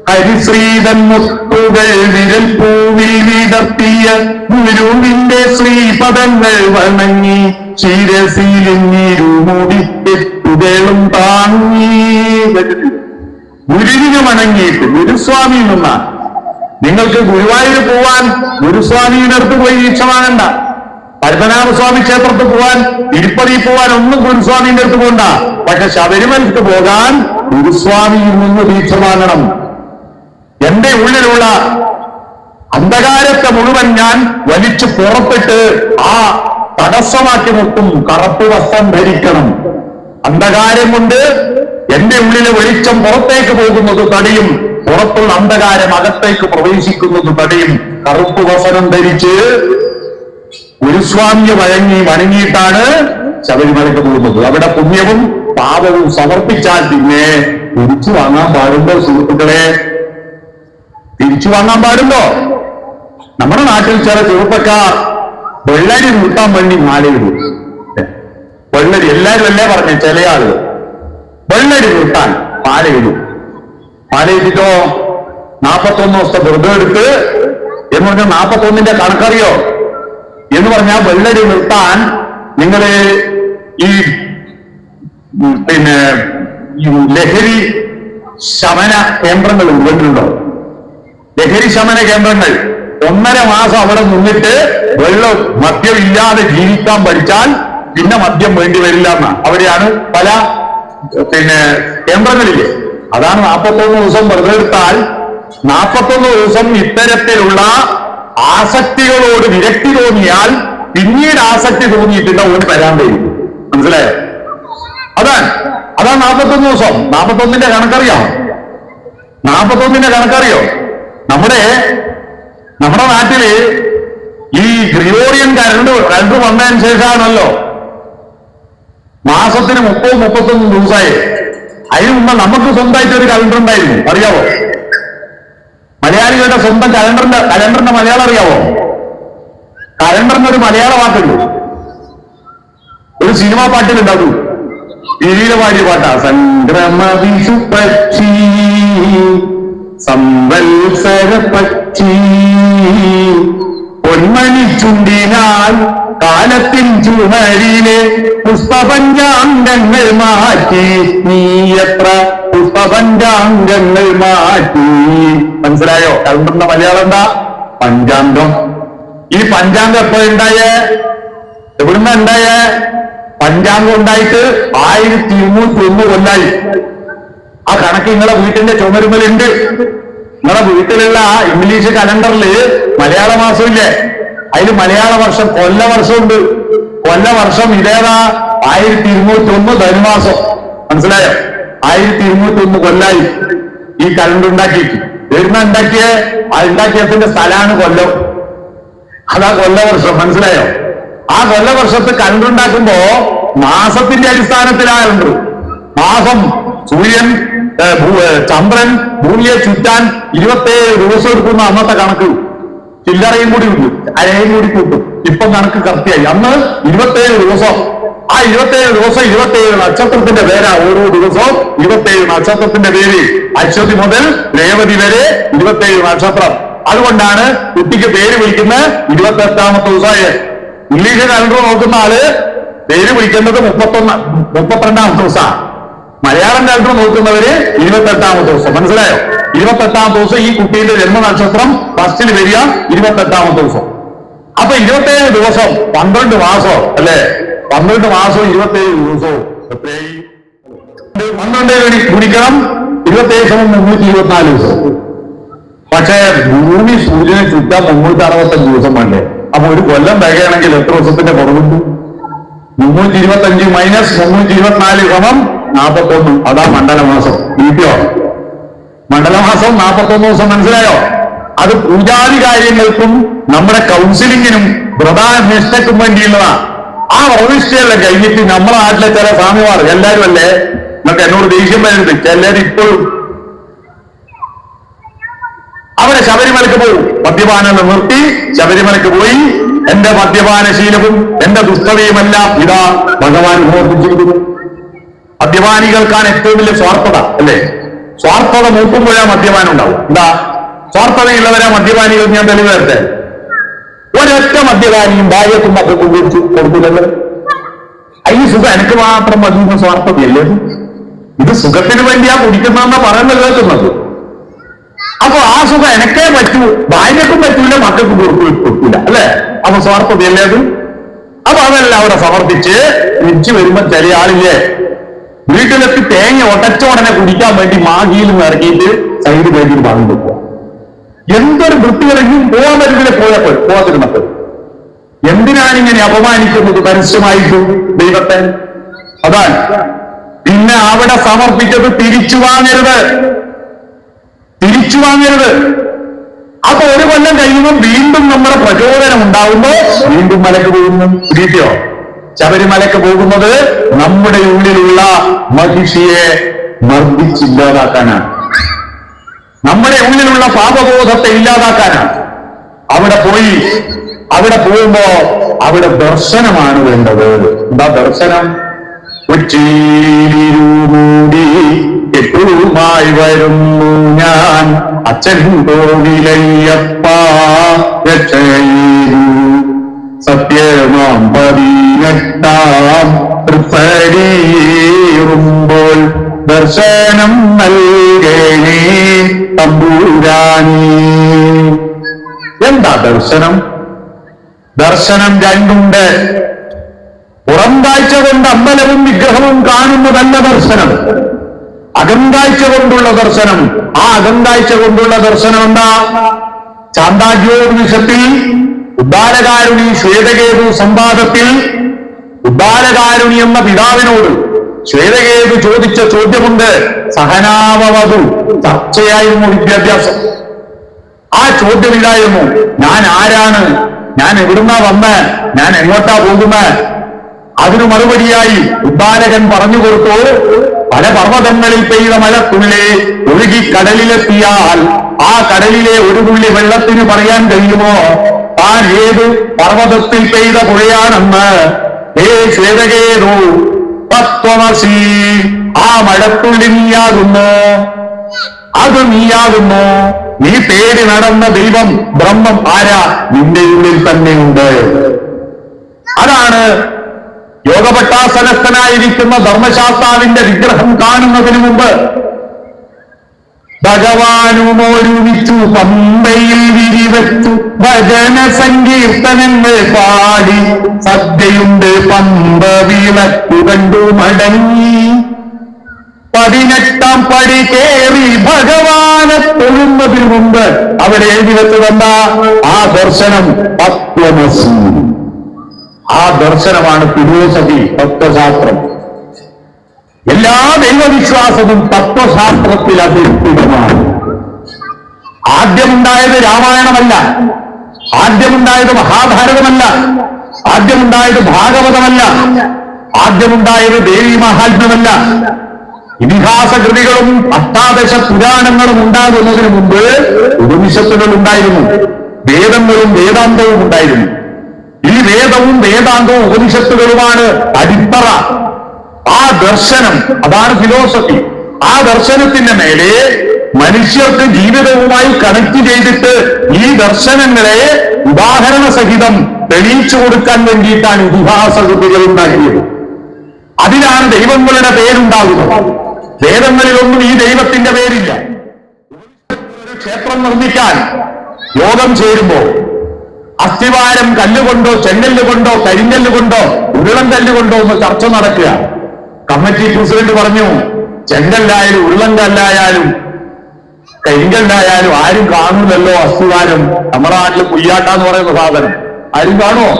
ഹരിശ്രീതൻ മുത്തുകൾ വിരൽ പൂവിൽ വിടർത്തിയ ഗുരുവിന്റെ ശ്രീപദങ്ങൾ വണങ്ങി ശിരസിലിരുമുടിക്കെട്ടുകളും താങ്ങി. ഗുരുവിനെ വണങ്ങിയിട്ട് ഗുരുസ്വാമി നിന്നാണ്. നിങ്ങൾക്ക് ഗുരുവായൂർ പോവാൻ ഗുരുസ്വാമിയുടെ അടുത്ത് പോയി വീഴ്ച വാങ്ങണ്ട. പത്മനാഭസ്വാമി ക്ഷേത്രത്തിൽ പോവാൻ, തിരുപ്പതി പോവാൻ ഒന്നും ഗുരുസ്വാമിന്റെ അടുത്ത് പോകണ്ട. പക്ഷെ ശബരിമലക്ക് പോകാൻ ഗുരുസ്വാമിയിൽ നിന്ന് വീഴ്ച വാങ്ങണം. എന്റെ ഉള്ളിലുള്ള അന്ധകാരത്തെ മുഴുവൻ ഞാൻ വലിച്ചു പുറത്തിട്ട് ആ തടസ്സമാക്കി നിർത്തും. കറുപ്പ് വസ്ത്രം ധരിക്കണം. അന്ധകാരം കൊണ്ട് എന്റെ ഉള്ളിലെ വെളിച്ചം പുറത്തേക്ക് പോകുന്നത് തടയും, പുറത്തുള്ള അന്ധകാരം അകത്തേക്ക് പ്രവേശിക്കുന്നത് തടയും. കറുപ്പ് വസ്ത്രം ധരിച്ച് ഗുരുസ്വാമിയെ വണങ്ങിയിട്ടാണ് ശബരിമലയ്ക്ക് പോകുന്നത്. അവിടെ പുണ്യവും പാപവും സമർപ്പിച്ചാൽ പിന്നെ തിരിച്ചു വാങ്ങാൻ പാടുണ്ടോ സുഹൃത്തുക്കളെ? തിരിച്ചു വാങ്ങാൻ പാടുണ്ടോ? നമ്മുടെ നാട്ടിൽ ചില ചെറുപ്പക്കാർ വെള്ളരി കൂട്ടാൻ വേണ്ടി മാലയിടും. വെള്ളരി എല്ലാവരും അല്ലേ പറഞ്ഞു, ചില ആളുകൾ വെള്ളരി കൂട്ടാൻ മാലയിടും. മാലയിട്ടോ 41 ദിവസത്തെ വ്രതം എടുത്ത് എന്ന് പറഞ്ഞാൽ 41ന്റെ കണക്കറിയോ എന്ന് പറഞ്ഞാൽ വെള്ളരി നിർത്താൻ നിങ്ങള് ഈ ലഹരി ശമന കേന്ദ്രങ്ങൾ ഉണ്ടെങ്കിലുണ്ടോ? ലഹരി ശമന കേന്ദ്രങ്ങൾ 1.5 മാസം അവിടെ നിന്നിട്ട് മദ്യമില്ലാതെ ജീവിക്കാൻ പഠിച്ചാൽ പിന്നെ മദ്യം വേണ്ടി വരില്ല എന്നാ. അവിടെയാണ് പല കേന്ദ്രങ്ങളില്ലേ. അതാണ് 41 ദിവസം വെറുതെ എടുത്താൽ 41 ദിവസം ഇത്തരത്തിലുള്ള ആസക്തികളോട് വിരക്തി തോന്നിയാൽ പിന്നീട് ആസക്തി തോന്നിയിട്ടില്ല ഓടി വരാൻ കഴിയും. മനസ്സിലായോ? അതാണ് 41 ദിവസം. 41ന്റെ കണക്കറിയോ? 41ന്റെ കണക്കറിയോ? നമ്മുടെ നാട്ടില് ഈ ഗ്രിഗോറിയൻ കലണ്ടർ വന്നതിന് ശേഷമാണല്ലോ മാസത്തിന് 30-31 ദിവസമായി. അതിന് മുമ്പ് നമുക്ക് സ്വന്തമായിട്ട് ഒരു കലണ്ടർ ഉണ്ടായിരുന്നു, അറിയാവോ? മലയാളികളുടെ സ്വന്തം കലണ്ടറിന്റെ മലയാളം അറിയാവോ? കലണ്ടറിന് ഒരു മലയാള പാട്ടുണ്ട്, ഒരു സിനിമാ പാട്ടിലുണ്ടാവും. പിരീല പാടിയ പാട്ടാ. സംക്രമ വിഷു പക്ഷി സംവത്സര പക്ഷി പൊന്മണി ചുണ്ടിനാൽ കാലത്തിൻ ചുമരിലെ പുഷ്പപഞ്ചാംഗങ്ങൾ മാറ്റി നീ എത്ര പുഷ്പപഞ്ചാംഗങ്ങൾ മാറ്റി. മനസ്സിലായോ? കലണ്ടറിന്റെ മലയാളം എന്താ? പഞ്ചാംഗം. ഈ പഞ്ചാംഗം എപ്പോഴുണ്ടായേ? എവിടുന്ന ഉണ്ടായേ? പഞ്ചാംഗം ഉണ്ടായിട്ട് 1201 കൊല്ലായി. ആ കണക്ക് നിങ്ങളെ വീട്ടിന്റെ ചുമരുമലുണ്ട്. നിങ്ങളെ വീട്ടിലുള്ള ആ ഇംഗ്ലീഷ് കലണ്ടറില് മലയാള മാസമില്ലേ, അതിൽ മലയാള വർഷം കൊല്ലവർഷമുണ്ട്. കൊല്ലവർഷം ഇതേതാ? 1201 ധനുമാസം. മനസ്സിലായോ? 1201 കൊല്ലായി ഈ കലണ്ടർ ഉണ്ടാക്കിയിട്ട്. എവിടുന്ന ഉണ്ടാക്കിയേ? ആ ഉണ്ടാക്കിയതിന്റെ സ്ഥലമാണ് കൊല്ലം. അതാ കൊല്ലവർഷം. മനസ്സിലായോ? ആ കൊല്ലവർഷത്ത് കലണ്ടർ ഉണ്ടാക്കുമ്പോ മാസത്തിന്റെ അടിസ്ഥാനത്തിലായുണ്ട്. മാസം സൂര്യൻ ചന്ദ്രൻ ഭൂമിയെ ചുറ്റാൻ 27 ദിവസം എടുക്കുന്ന അന്നത്തെ കണക്ക്. ചില്ലറയും കൂടി ഉണ്ട്, അരയും കൂടി കൂട്ടും. ഇപ്പൊ കണക്ക് കൃത്യമായി. അന്ന് 27 ദിവസം. ആ 27 ദിവസം 27 നക്ഷത്രത്തിന്റെ പേരാ. ഓരോ ദിവസവും 27 നക്ഷത്രത്തിന്റെ പേര്. അശ്വതി മുതൽ രേവതി വരെ 27 നക്ഷത്രം. അതുകൊണ്ടാണ് കുട്ടിക്ക് പേര് വിളിക്കുന്നത് 28ാമത്തെ ദിവസമായി. ഇംഗ്ലീഷ് കലണ്ടർ നോക്കുന്ന ആള് പേര് വിളിക്കേണ്ടത് 32ാമത്തെ ദിവസമാണ്. മലയാളം കലണ്ടർ നോക്കുന്നവര് 28ാമത്തെ ദിവസം. മനസ്സിലായോ? 28ാമത്തെ ദിവസം ഈ കുട്ടിയുടെ ജന്മനക്ഷത്രം ഫസ്റ്റിൽ വരിക 28ാമത്തെ ദിവസം. അപ്പൊ 27 ദിവസം 12 മാസം അല്ലെ? 12 മാസവും 27 ദിവസവും 12 ഗുണിക്കണം 27 324 ദിവസം. പക്ഷേ ഭൂമി സൂര്യനെ ചുറ്റാൻ 365 ദിവസം വേണ്ടേ? അപ്പൊ ഒരു കൊല്ലം തികയാണെങ്കിൽ എത്ര ദിവസത്തിന്റെ കുറവുണ്ട്? 325 മൈനസ് 324 സമം 41. അതാ മണ്ഡലമാസം. കിട്ടിയോ? മണ്ഡലമാസം 41 ദിവസം. മനസ്സിലായോ? അത് പൂജാതി കാര്യങ്ങൾക്കും നമ്മുടെ കൗൺസിലിങ്ങിനും വ്രതാനിഷ്ഠയ്ക്കും വേണ്ടിയുള്ളതാണ്. ആ വ്രതനിഷ്ഠയെല്ലാം കഴിഞ്ഞിട്ട് നമ്മുടെ നാട്ടിലെ ചില സ്വാമിമാർ എല്ലാവരും അല്ലേ, നിങ്ങൾക്ക് എന്നോട് ദേഷ്യം വരുന്നത്, എല്ലാവരും ഇപ്പോഴും അവരെ ശബരിമലക്ക് പോകും. മദ്യപാനം നിർത്തി ശബരിമലക്ക് പോയി. എന്റെ മദ്യപാനശീലവും എന്റെ ദുഷ്ടതയുമെല്ലാം ഇതാ ഭഗവാൻ ഓർമ്മിച്ചിരിക്കുന്നു. മദ്യപാനികൾക്കാണ് ഏറ്റവും വലിയ സ്വാർത്ഥത അല്ലേ? സ്വാർത്ഥത മൂക്കുമ്പോഴാ മദ്യപാനം ഉണ്ടാവും. എന്താ സ്വാർത്ഥതയുള്ളവരാ മദ്യപാനികൾ? ഞാൻ തെളിവ് തരട്ടെ. ഒരൊറ്റ മദ്യപാനിയും ഭാര്യക്കും മക്കൾക്കും കുറിച്ച് കൊടുക്കില്ലല്ലോ. ഈ സുഖം എനിക്ക് മാത്രം മതി സ്വാർത്ഥതയല്ലേ? ഇത് സുഖത്തിന് വേണ്ടിയാ കുടിക്കുന്നതെന്നാ പറയുന്നത് കേൾക്കുന്നത്. അപ്പൊ ആ സുഖം എനിക്കേ പറ്റൂ, ഭാര്യക്കും പറ്റൂല, മക്കൾക്കും കൊടുക്കൂല അല്ലെ? അപ്പൊ സ്വാർത്ഥതയല്ലേ അത്? അപ്പൊ അതെല്ലാം അവിടെ സമർപ്പിച്ച് തിരിച്ചു വരുമ്പോ ചില ആളില്ലേ വീട്ടിലെത്തി തേങ്ങ ഒടച്ചോടനെ കുടിക്കാൻ വേണ്ടി മാഗിയിലും ഇറങ്ങിയിട്ട് സൈഡ് പേജിൽ വാങ്ങി വെക്കുക. എന്തൊരു വൃത്തികളെങ്കിലും പോകാൻ പറ്റില്ല. പോകാതിരുന്നപ്പോൾ എന്തിനാണിങ്ങനെ അപമാനിക്കുന്നത് പരസ്യമായിട്ടു ദൈവത്തെ? അതാണ്. പിന്നെ അവിടെ സമർപ്പിച്ചത് തിരിച്ചു വാങ്ങരുത്. അപ്പൊ ഒരു കൊല്ലം കഴിയുമ്പോൾ വീണ്ടും നമ്മുടെ പ്രചോദനം ഉണ്ടാവുമ്പോ വീണ്ടും മലക്ക് പോകുന്നു. കിട്ടിയോ? ശബരിമലക്ക് പോകുന്നത് നമ്മുടെ ഉള്ളിലുള്ള മഹിഷിയെ മർദ്ദിച്ചില്ലാതാക്കാനാണ്. നമ്മുടെ ഉള്ളിലുള്ള പാപബോധത്തെ ഇല്ലാതാക്കാനാണ്. അവിടെ പോകുമ്പോ അവിടെ ദർശനമാണ് വേണ്ടത്. എന്താ ദർശനം? ഉച്ചീലിരുമൂടി കെട്ടുമായി വരുന്നു ഞാൻ അച്ഛൻ കോവിലയ്യപ്പ രക്ഷയൂ സത്യമാം 18ാം തൃപ്പടിയേറുമ്പോൾ ദർശനം നൽകണേ തമ്പുരാനേ. എന്താ ദർശനം? ദർശനം രണ്ടുണ്ട്. പുറം കാഴ്ച കൊണ്ട് അമ്പലവും വിഗ്രഹവും കാണുന്നതല്ല ദർശനം. അകംകാഴ്ച കൊണ്ടുള്ള ദർശനം. ആ അകംകാഴ്ച കൊണ്ടുള്ള ദർശനം എന്താ? ചാന്ദാഗ്യോപനിഷത്തിൽ ഉദ്ദാലകാരുണി ശ്വേതകേതു സംവാദത്തിൽ ഉദ്ദാലകാരുണി എന്ന പിതാവിനോട് ശ്വേതകേതു ചോദിച്ച ചോദ്യമുണ്ട്. സഹനാവവതു ചർച്ചയായിരുന്നു വിദ്യാഭ്യാസം. ആ ചോദ്യം ഇതായിരുന്നു: ഞാൻ ആരാണ്? ഞാൻ എവിടുന്നാ വന്ന്, ഞാൻ എങ്ങോട്ടാ പോകുന്നത്? അതിനു മറുപടിയായി ഉദ്ദാലകൻ പറഞ്ഞു കൊടുത്തു, പല പർവ്വതങ്ങളിൽ പെയ്ത മഴത്തുള്ളി ഒഴുകി കടലിലെത്തിയാൽ ആ കടലിലെ ഒരു തുള്ളി വെള്ളത്തിന് പറയാൻ കഴിയുമോ താൻ ഏത് പർവ്വതത്തിൽ പെയ്ത പുഴയാണെന്ന്? ഹേ ശ്വേതകേതു തത്വമസി, ആ മഴത്തുള്ളി നീയാകുന്നു, അത് നീയാകുന്നു. നീ തേടി നടന്ന ദൈവം ബ്രഹ്മം ആരാ? നിന്റെ ഉള്ളിൽ തന്നെയുണ്ട്. അതാണ് യോഗപട്ടാസനസ്ഥനായിരിക്കുന്ന ധർമ്മശാസ്താവിന്റെ വിഗ്രഹം കാണുന്നതിന് മുമ്പ് ഭഗവാനുമൊരുമിച്ചു പമ്പയിൽ വിരിവച്ചു ഭജന സങ്കീർത്തനങ്ങൾ പാടി സദ്യയുണ്ട് പമ്പ വിളക്കു കണ്ടു മടങ്ങി 18 പടി കയറി ഭഗവാനെ തൊഴുന്നതിന് മുമ്പ് അവരെഴുതി വെച്ചതെന്താ? ആ ദർശനം തത്വമസി. ആ ദർശനമാണ് ഫിലോസഫി, തത്വശാസ്ത്രം. എല്ലാ ദൈവവിശ്വാസവും തത്വശാസ്ത്രത്തിൽ അധിഷ്ഠിതമാണ്. ആദ്യമുണ്ടായത് രാമായണമല്ല, ആദ്യമുണ്ടായത് മഹാഭാരതമല്ല, ആദ്യമുണ്ടായത് ഭാഗവതമല്ല, ആദ്യമുണ്ടായത് ദേവി മഹാത്മ്യമല്ല. ഇതിഹാസ കൃതികളും അഷ്ടാദശ പുരാണങ്ങളും ഉണ്ടാകുന്നതിന് മുമ്പ് ഉപനിഷത്തുകൾ ഉണ്ടായിരുന്നു, വേദങ്ങളും വേദാന്തവും ഉണ്ടായിരുന്നു. ഈ വേദവും വേദാന്തവും ഉപനിഷത്തുകളുമാണ് അടിത്തറ. ആ ദർശനം, അതാണ് ഫിലോസഫി. ആ ദർശനത്തിന്റെ മേലെ മനുഷ്യർക്ക് ജീവിതവുമായി കണക്ട് ചെയ്തിട്ട് ഈ ദർശനങ്ങളെ ഉദാഹരണ സഹിതം തെളിയിച്ചു കൊടുക്കാൻ വേണ്ടിയിട്ടാണ് ഇതിഹാസ കൃതികൾ ഉണ്ടാക്കിയത്. അതിനാണ് ദൈവങ്ങളുടെ പേരുണ്ടാകുന്നത്. വേദങ്ങളിലൊന്നും ഈ ദൈവത്തിന്റെ പേരില്ല. ഒരു ക്ഷേത്രം നിർമ്മിക്കാൻ യോഗം ചേരുമ്പോ അസ്ഥിവാരം കല്ലുകൊണ്ടോ ചെങ്കല്ലുകൊണ്ടോ കരിങ്കല്ലുകൊണ്ടോ ഉരുളം കല്ലുകൊണ്ടോ ഒന്ന് ചർച്ച നടക്കുക. കമ്മിറ്റി പ്രസിഡന്റ് പറഞ്ഞു, ചെങ്കല്ലായാലും ഉരുളം കല്ലായാലും കരിങ്കല്ലായാലും ആരും കാണൂലല്ലോ അസ്ഥിവാരം. നമ്മുടെ നാട്ടിൽ കുയ്യാട്ടാന്ന് പറയുന്ന സാധനം ആരും കാണുമോ?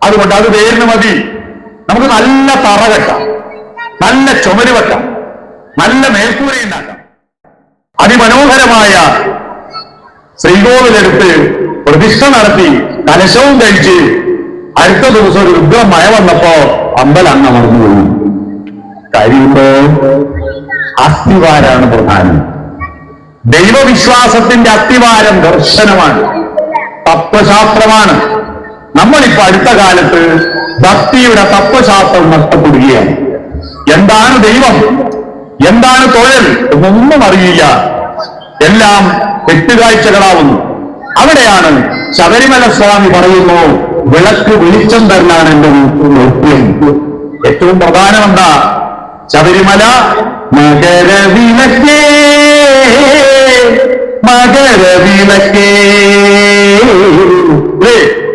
അതുകൊണ്ട് അത് പേരിന് മതി. നമുക്ക് നല്ല തറ കെട്ടാം, നല്ല ചുമര് വെക്കാം, നല്ല മേൽക്കൂരയുണ്ടാക്കാം. അതിമനോഹരമായ ശ്രീകോവിലെടുത്ത് പ്രതിഷ്ഠ നടത്തി കലശവും കഴിച്ച് അടുത്ത ദിവസം ഒരു രുദ്ര മഴ വന്നപ്പോ അമ്പലം അങ്ങ് മറന്നുപോയി. കഴിയുമ്പോ അസ്ഥിവാരാണ് പ്രധാനം. ദൈവവിശ്വാസത്തിന്റെ അസ്ഥിവാരം ദർശനമാണ്, തത്വശാസ്ത്രമാണ്. നമ്മളിപ്പോ അടുത്ത കാലത്ത് ഭക്തിയുടെ തത്വശാസ്ത്രം നഷ്ടപ്പെടുകയാണ്. എന്താണ് ദൈവം, എന്താണ് തൊഴിൽ എന്നൊന്നും അറിയില്ല. എല്ലാം കെട്ടുകാഴ്ചകളാവുന്നു. അവിടെയാണ് ശബരിമല സ്വാമി പറയുന്നു, വിളക്ക് വെളിച്ചം തരലാണ് എന്റെ ദൗത്യം. ഏറ്റവും പ്രധാനം എന്താ? ശബരിമല മകരവിളക്കേ മകരവിളക്കേ.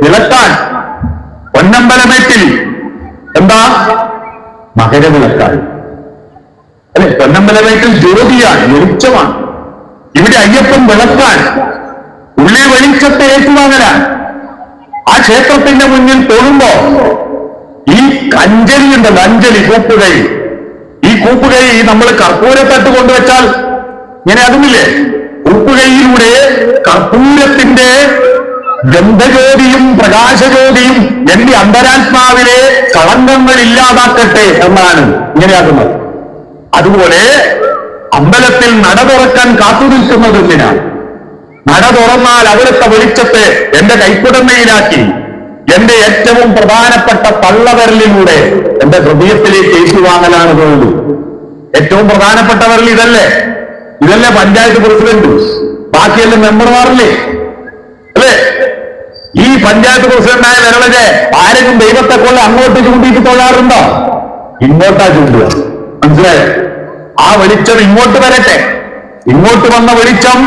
വിളക്കാൻ പൊന്നമ്പലമേട്ടിൽ എന്താ? മകരവിളക്കാൻ. അല്ലെ, പൊന്നമ്പലമേട്ടിൽ ജ്യോതിയാണ്, വെളിച്ചമാണ്. ഇവിടെ അയ്യപ്പൻ വിളക്കാൻ, ഉള്ളി വെളിച്ചത്തെ ഏറ്റുവാങ്ങലാണ്. ആ ക്ഷേത്രത്തിന്റെ മുന്നിൽ തൊഴുമ്പോ ഈ അഞ്ജലി ഉണ്ടല്ലോ, അഞ്ജലി കൂപ്പുകൈ, ഈ കൂപ്പുകൈ നമ്മൾ കർപ്പൂരത്തട്ട് കൊണ്ടുവച്ചാൽ ഇങ്ങനെ അതുമില്ലേ, കൂപ്പുകൈയിലൂടെ കർപ്പൂരത്തിന്റെ ഗന്ധജ്യോതിയും പ്രകാശജ്യോതിയും എന്റെ അന്തരാത്മാവിലെ കളങ്കങ്ങൾ ഇല്ലാതാക്കട്ടെ എന്നാണ് ഇങ്ങനെയാകുന്നത്. അതുപോലെ അമ്പലത്തിൽ നട തുറക്കാൻ കാത്തു നിൽക്കുന്നത് എന്തിനാണ്? നട തുറന്നാൽ അവിടുത്തെ വെളിച്ചത്തെ എന്റെ കൈക്കുടമയിലാക്കി എന്റെ ഏറ്റവും പ്രധാനപ്പെട്ട തള്ളവിരലിലൂടെ എന്റെ ഹൃദയത്തിലേക്ക് ഏറ്റുവാങ്ങലാണ് തോന്നുന്നത്. ഏറ്റവും പ്രധാനപ്പെട്ട വിരൽ ഇതല്ലേ? ഇതല്ലേ പഞ്ചായത്ത് പ്രസിഡന്റ്, ബാക്കിയെല്ലാം മെമ്പർമാരല്ലേ? അല്ലേ? ഈ പഞ്ചായത്ത് പ്രസിഡന്റായ വിരളെ ആരെങ്കിലും ദൈവത്തെ കൊണ്ട് അങ്ങോട്ട് ചൂണ്ടിയിട്ട് തൊഴാറുണ്ടോ? ഇങ്ങോട്ടാ ചൂണ്ടുക. മനസ്സിലായോ? ആ വെളിച്ചം ഇങ്ങോട്ട് വരട്ടെ. ഇങ്ങോട്ട് വന്ന വെളിച്ചം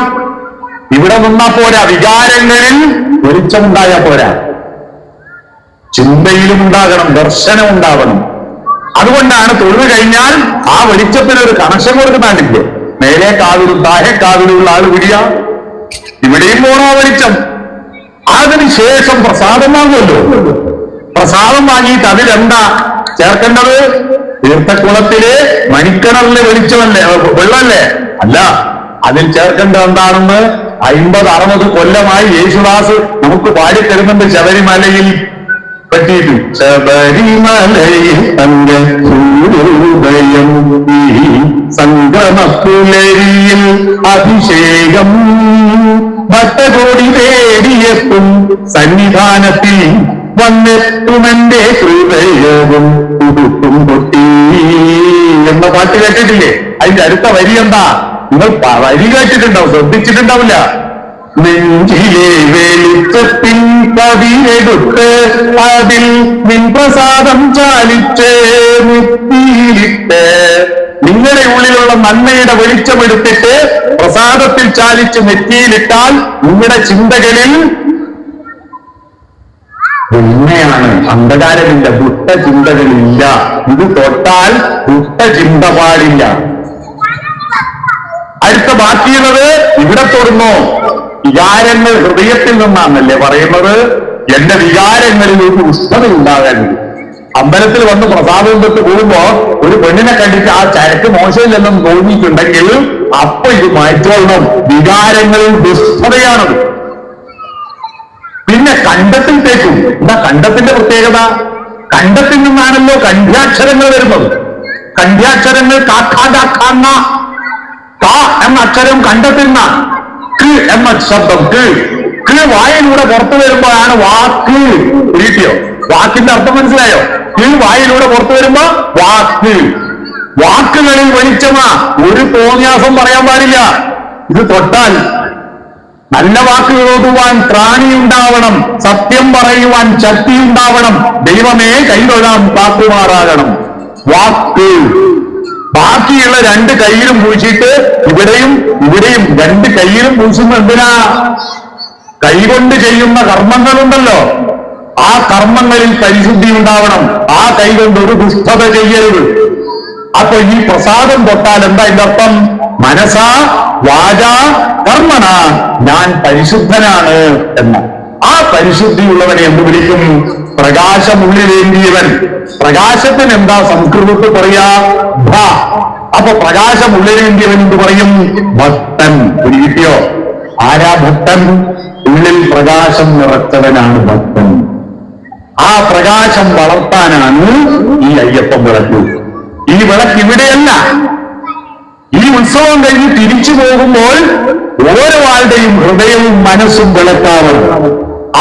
ഇവിടെ നിന്നാ പോരാ, വികാരങ്ങളിൽ വെളിച്ചമുണ്ടായാൽ പോരാ, ചിന്തയിലും ഉണ്ടാകണം, ദർശനം ഉണ്ടാവണം. അതുകൊണ്ടാണ് തൊഴുതു കഴിഞ്ഞാൽ ആ വെളിച്ചത്തിന് ഒരു കണക്ഷൻ കൊടുക്കുന്നില്ലേ? മേലെ കാവിലും താഴെ കാവിലുള്ള ആൾ വിടിയ, ഇവിടെയും പോണോ വെളിച്ചം. അതിനുശേഷം പ്രസാദം വാങ്ങുമല്ലോ. പ്രസാദം വാങ്ങിയിട്ട് അതിലെന്താ ചേർക്കേണ്ടത്? തീർത്ഥക്കുളത്തിലെ മണിക്കിണറിലെ വെളിച്ചമല്ലേ, വെള്ളമല്ലേ? അല്ല, അതിൽ ചേർക്കേണ്ടത് എന്താണെന്ന് 50-60 കൊല്ലമായി യേശുദാസ് നമുക്ക് പാടിത്തരുന്നുണ്ട് ശബരിമലയിൽ പറ്റിയിട്ട്. ശബരിമലയിൽ തന്റെ സൂര്യോദയം ഈ സംഗമപ്പുലരിയിൽ അഭിഷേകം ഭക്തകോടി തേടിയെത്തും സന്നിധാനത്തിൽ വന്നെത്തുമെന്റെ ഹൃദയവും ഉടുക്കും പൊട്ടി എന്ന പാട്ട് കേട്ടിട്ടില്ലേ? അതിന്റെ അടുത്ത വരി എന്താ? നിങ്ങൾ വരി കേട്ടിട്ടുണ്ടാവും, ശ്രദ്ധിച്ചിട്ടുണ്ടാവില്ല. നെഞ്ചിലെ വെളിച്ചത്തിൻ കവിയെടുത്ത് അതിൽ നിൻ പ്രസാദം ചാലിച്ച് നെറ്റിയിലിട്ട്, നിങ്ങളുടെ ഉള്ളിലുള്ള നന്മയുടെ വെളിച്ചമെടുത്തിട്ട് പ്രസാദത്തിൽ ചാലിച്ച് നെറ്റിയിലിട്ടാൽ നിങ്ങളുടെ ചിന്തകളിൽ ഉണ്മയാണ്, അന്ധകാരമില്ല, ദുഷ്ടചിന്തകളില്ല. ഇത് തൊട്ടാൽ ദുഷ്ടചിന്ത പാടില്ല. അടുത്ത ബാക്കിയുള്ളത് ഇവിടെ തൊടുന്നു. വികാരങ്ങൾ ഹൃദയത്തിൽ നിന്നാണല്ലേ പറയുന്നത്. എന്റെ വികാരങ്ങളിൽ ഒരു ഉഷ്ണത ഉണ്ടാകരുത്. അമ്പലത്തിൽ വന്ന് പ്രസാദം തൊട്ട് പോകുമ്പോ ഒരു പെണ്ണിനെ കണ്ടിട്ട് ആ ചരക്ക് മോശമില്ലെന്നും തോന്നിയിട്ടുണ്ടെങ്കിൽ അപ്പൊ ഇത് മാറ്റോളണം. വികാരങ്ങളിൽ ദുഷ്ടതയാണത്. പിന്നെ കണ്ഠത്തിൽ തേക്കും. എന്താ കണ്ഠത്തിന്റെ പ്രത്യേകത? കണ്ഠത്തിൽ നിന്നാണല്ലോ കണ്ഠ്യാക്ഷരങ്ങൾ വരുന്നത്. കണ്ഠ്യാക്ഷരങ്ങൾ കാക്കാ കാ എന്ന അക്ഷരം കണ്ഠത്തിൽ നിന്നാണ്. ക്ക് എന്ന ശബ്ദം ക്ക് വായിലൂടെ പുറത്തു വരുമ്പോഴാണ് വാക്ക്. കിട്ടിയോ? വാക്കിന്റെ അർത്ഥം മനസ്സിലായോ? വായിലൂടെ പുറത്തു വരുമ്പോ വാക്ക്. വാക്കുകളിൽ വെളിച്ചമാ. ഒരു തോന്നിയാസം പറയാൻ പാടില്ല. ഇത് തൊട്ടാൽ നല്ല വാക്കുകൾ ഓതുവാൻ ത്രാണിയുണ്ടാവണം, സത്യം പറയുവാൻ ശക്തിയുണ്ടാവണം, ദൈവമേ കൈതൊഴാൻ കാക്കുമാറാകണം. വാക്ക്. ബാക്കിയുള്ള 2 കൈയിലും പൂശിയിട്ട് ഇവിടെയും 2 കൈയിലും പൂശുന്ന എന്തിനാ? കൈകൊണ്ട് ചെയ്യുന്ന കർമ്മങ്ങളുണ്ടല്ലോ, ആ കർമ്മങ്ങളിൽ പരിശുദ്ധി ഉണ്ടാവണം. ആ കൈകൊണ്ട് ഒരു ദുഷ്ടത ചെയ്യരുത്. അപ്പൊ ഈ പ്രസാദം തൊട്ടാൽ എന്താ ഇതിന്റെ അർത്ഥം? മനസാ വാചാ കർമ്മണ ഞാൻ പരിശുദ്ധനാണ് എന്ന്. ആ പരിശുദ്ധിയുള്ളവനെ എന്ത് വിളിക്കും? പ്രകാശമുള്ളിലേന്തിയവൻ. പ്രകാശത്തിന് എന്താ സംസ്കൃതത്തിൽ പറയാ? ഭ. അപ്പൊ പ്രകാശമുള്ളിലേന്തിയവൻ എന്ത് പറയും? ഭക്തൻ. ഒരു കിട്ടിയോ? ആരാ ഭക്തൻ? ഉള്ളിൽ പ്രകാശം നിറച്ചവനാണ് ഭക്തൻ. ആ പ്രകാശം വളർത്താനാണ് ഈ അയ്യപ്പൻ വിളക്ക്. ഈ വിളക്ക് ഇവിടെയല്ല. ഈ ഉത്സവം കഴിഞ്ഞ് തിരിച്ചു പോകുമ്പോൾ ഓരോ ആളുടെയും ഹൃദയവും മനസ്സും വിളക്കാവണം.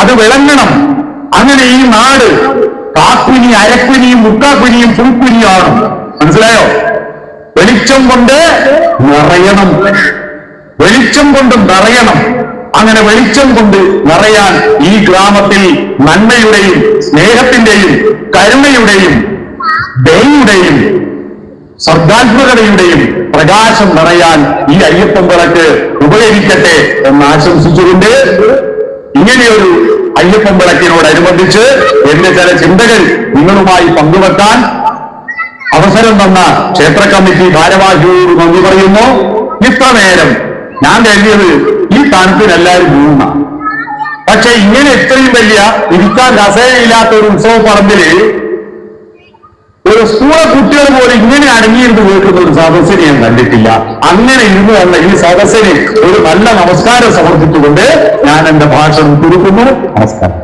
അത് വിളങ്ങണം. അങ്ങനെ ഈ നാട് കാക്കുനി, അരക്കുനിയും, മുക്കാക്കുനിയും, പുൽക്കുനിയാണ്. മനസ്സിലായോ? വെളിച്ചം കൊണ്ട് നിറയണം. വെളിച്ചം കൊണ്ട് നിറയണം. അങ്ങനെ വെളിച്ചം കൊണ്ട് നിറയാൻ ഈ ഗ്രാമത്തിൽ നന്മയുടെയും സ്നേഹത്തിന്റെയും കരുണയുടെയും ദയയുടെയും സർഗാത്മകതയുടെയും പ്രകാശം നിറയാൻ ഈ അയ്യപ്പൻ വിളക്ക് ഉപകരിക്കട്ടെ എന്ന് ആശംസിച്ചുകൊണ്ട് ഇങ്ങനെയൊരു അയ്യപ്പൻ വിളക്കിനോടനുബന്ധിച്ച് എന്റെ ചില ചിന്തകൾ നിങ്ങളുമായി പങ്കുവെക്കാൻ അവസരം തന്ന ക്ഷേത്ര കമ്മിറ്റി ഭാരവാഹിയോട് നന്ദി പറയുന്നു. ഇത്ര നേരം ഞാൻ കരുതിയത് ഈ തണുപ്പിന് എല്ലാവരും വീണ, പക്ഷെ ഇങ്ങനെ ഇത്രയും വലിയ ഇരിക്കാൻ കസേരയില്ലാത്ത ഒരു ഉത്സവ പറമ്പില് ഒരു സ്കൂളെ കുട്ടികൾ പോലും ഇങ്ങനെ അടങ്ങിയിരുന്ന് കേൾക്കുന്ന ഒരു സദസ്സിനെ ഞാൻ കണ്ടിട്ടില്ല. അങ്ങനെ ഇരുന്ന് വന്ന ഈ സദസ്സിന് ഒരു നല്ല നമസ്കാരം സമർപ്പിച്ചുകൊണ്ട് ഞാൻ എന്റെ ഭാഷണം ചുരുക്കുന്നു. നമസ്കാരം.